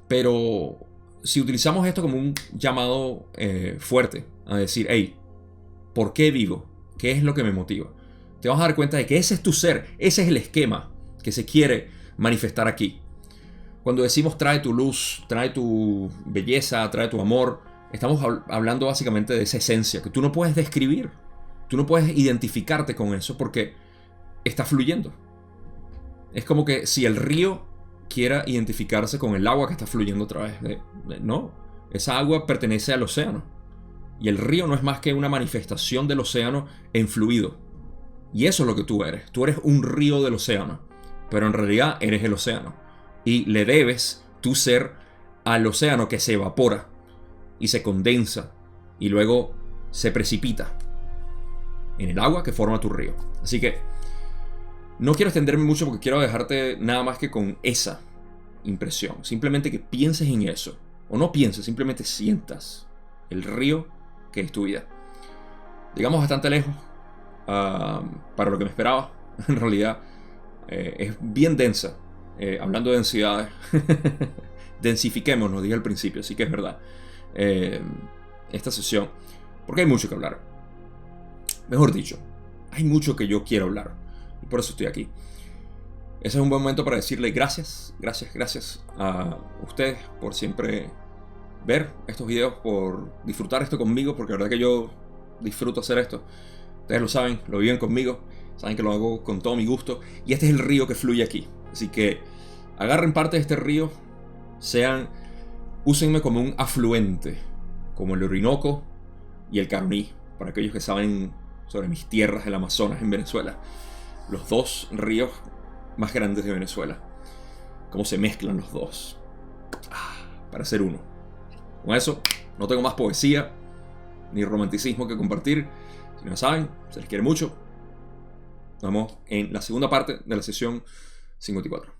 Speaker 1: Pero si utilizamos esto como un llamado fuerte a decir, hey, ¿por qué vivo? ¿Qué es lo que me motiva? Te vas a dar cuenta de que ese es tu ser, ese es el esquema que se quiere manifestar aquí. Cuando decimos trae tu luz, trae tu belleza, trae tu amor, estamos hablando básicamente de esa esencia que tú no puedes describir. Tú no puedes identificarte con eso porque está fluyendo. Es como que si el río quiera identificarse con el agua que está fluyendo a través de... No, esa agua pertenece al océano. Y el río no es más que una manifestación del océano en fluido. Y eso es lo que tú eres. Tú eres un río del océano. Pero en realidad eres el océano. Y le debes tu ser al océano, que se evapora y se condensa y luego se precipita en el agua que forma tu río. Así que no quiero extenderme mucho porque quiero dejarte nada más que con esa impresión. Simplemente que pienses en eso. O no pienses, simplemente sientas el río que es tu vida. Llegamos bastante lejos para lo que me esperaba. En realidad es bien densa. Hablando de densidades, densifiquémonos, dije al principio, así que es verdad. Esta sesión, porque hay mucho que hablar. Mejor dicho, hay mucho que yo quiero hablar, y por eso estoy aquí. Ese es un buen momento para decirle gracias a ustedes por siempre ver estos videos, por disfrutar esto conmigo, porque la verdad que yo disfruto hacer esto. Ustedes lo saben, lo viven conmigo, saben que lo hago con todo mi gusto, y este es el río que fluye aquí. Así que agarren parte de este río, úsenme como un afluente, como el Orinoco y el Caroní, para aquellos que saben sobre mis tierras del Amazonas en Venezuela. Los dos ríos más grandes de Venezuela. Cómo se mezclan los dos para ser uno. Con eso, no tengo más poesía ni romanticismo que compartir. Si no saben, se les quiere mucho. Nos vemos en la segunda parte de la sesión 54.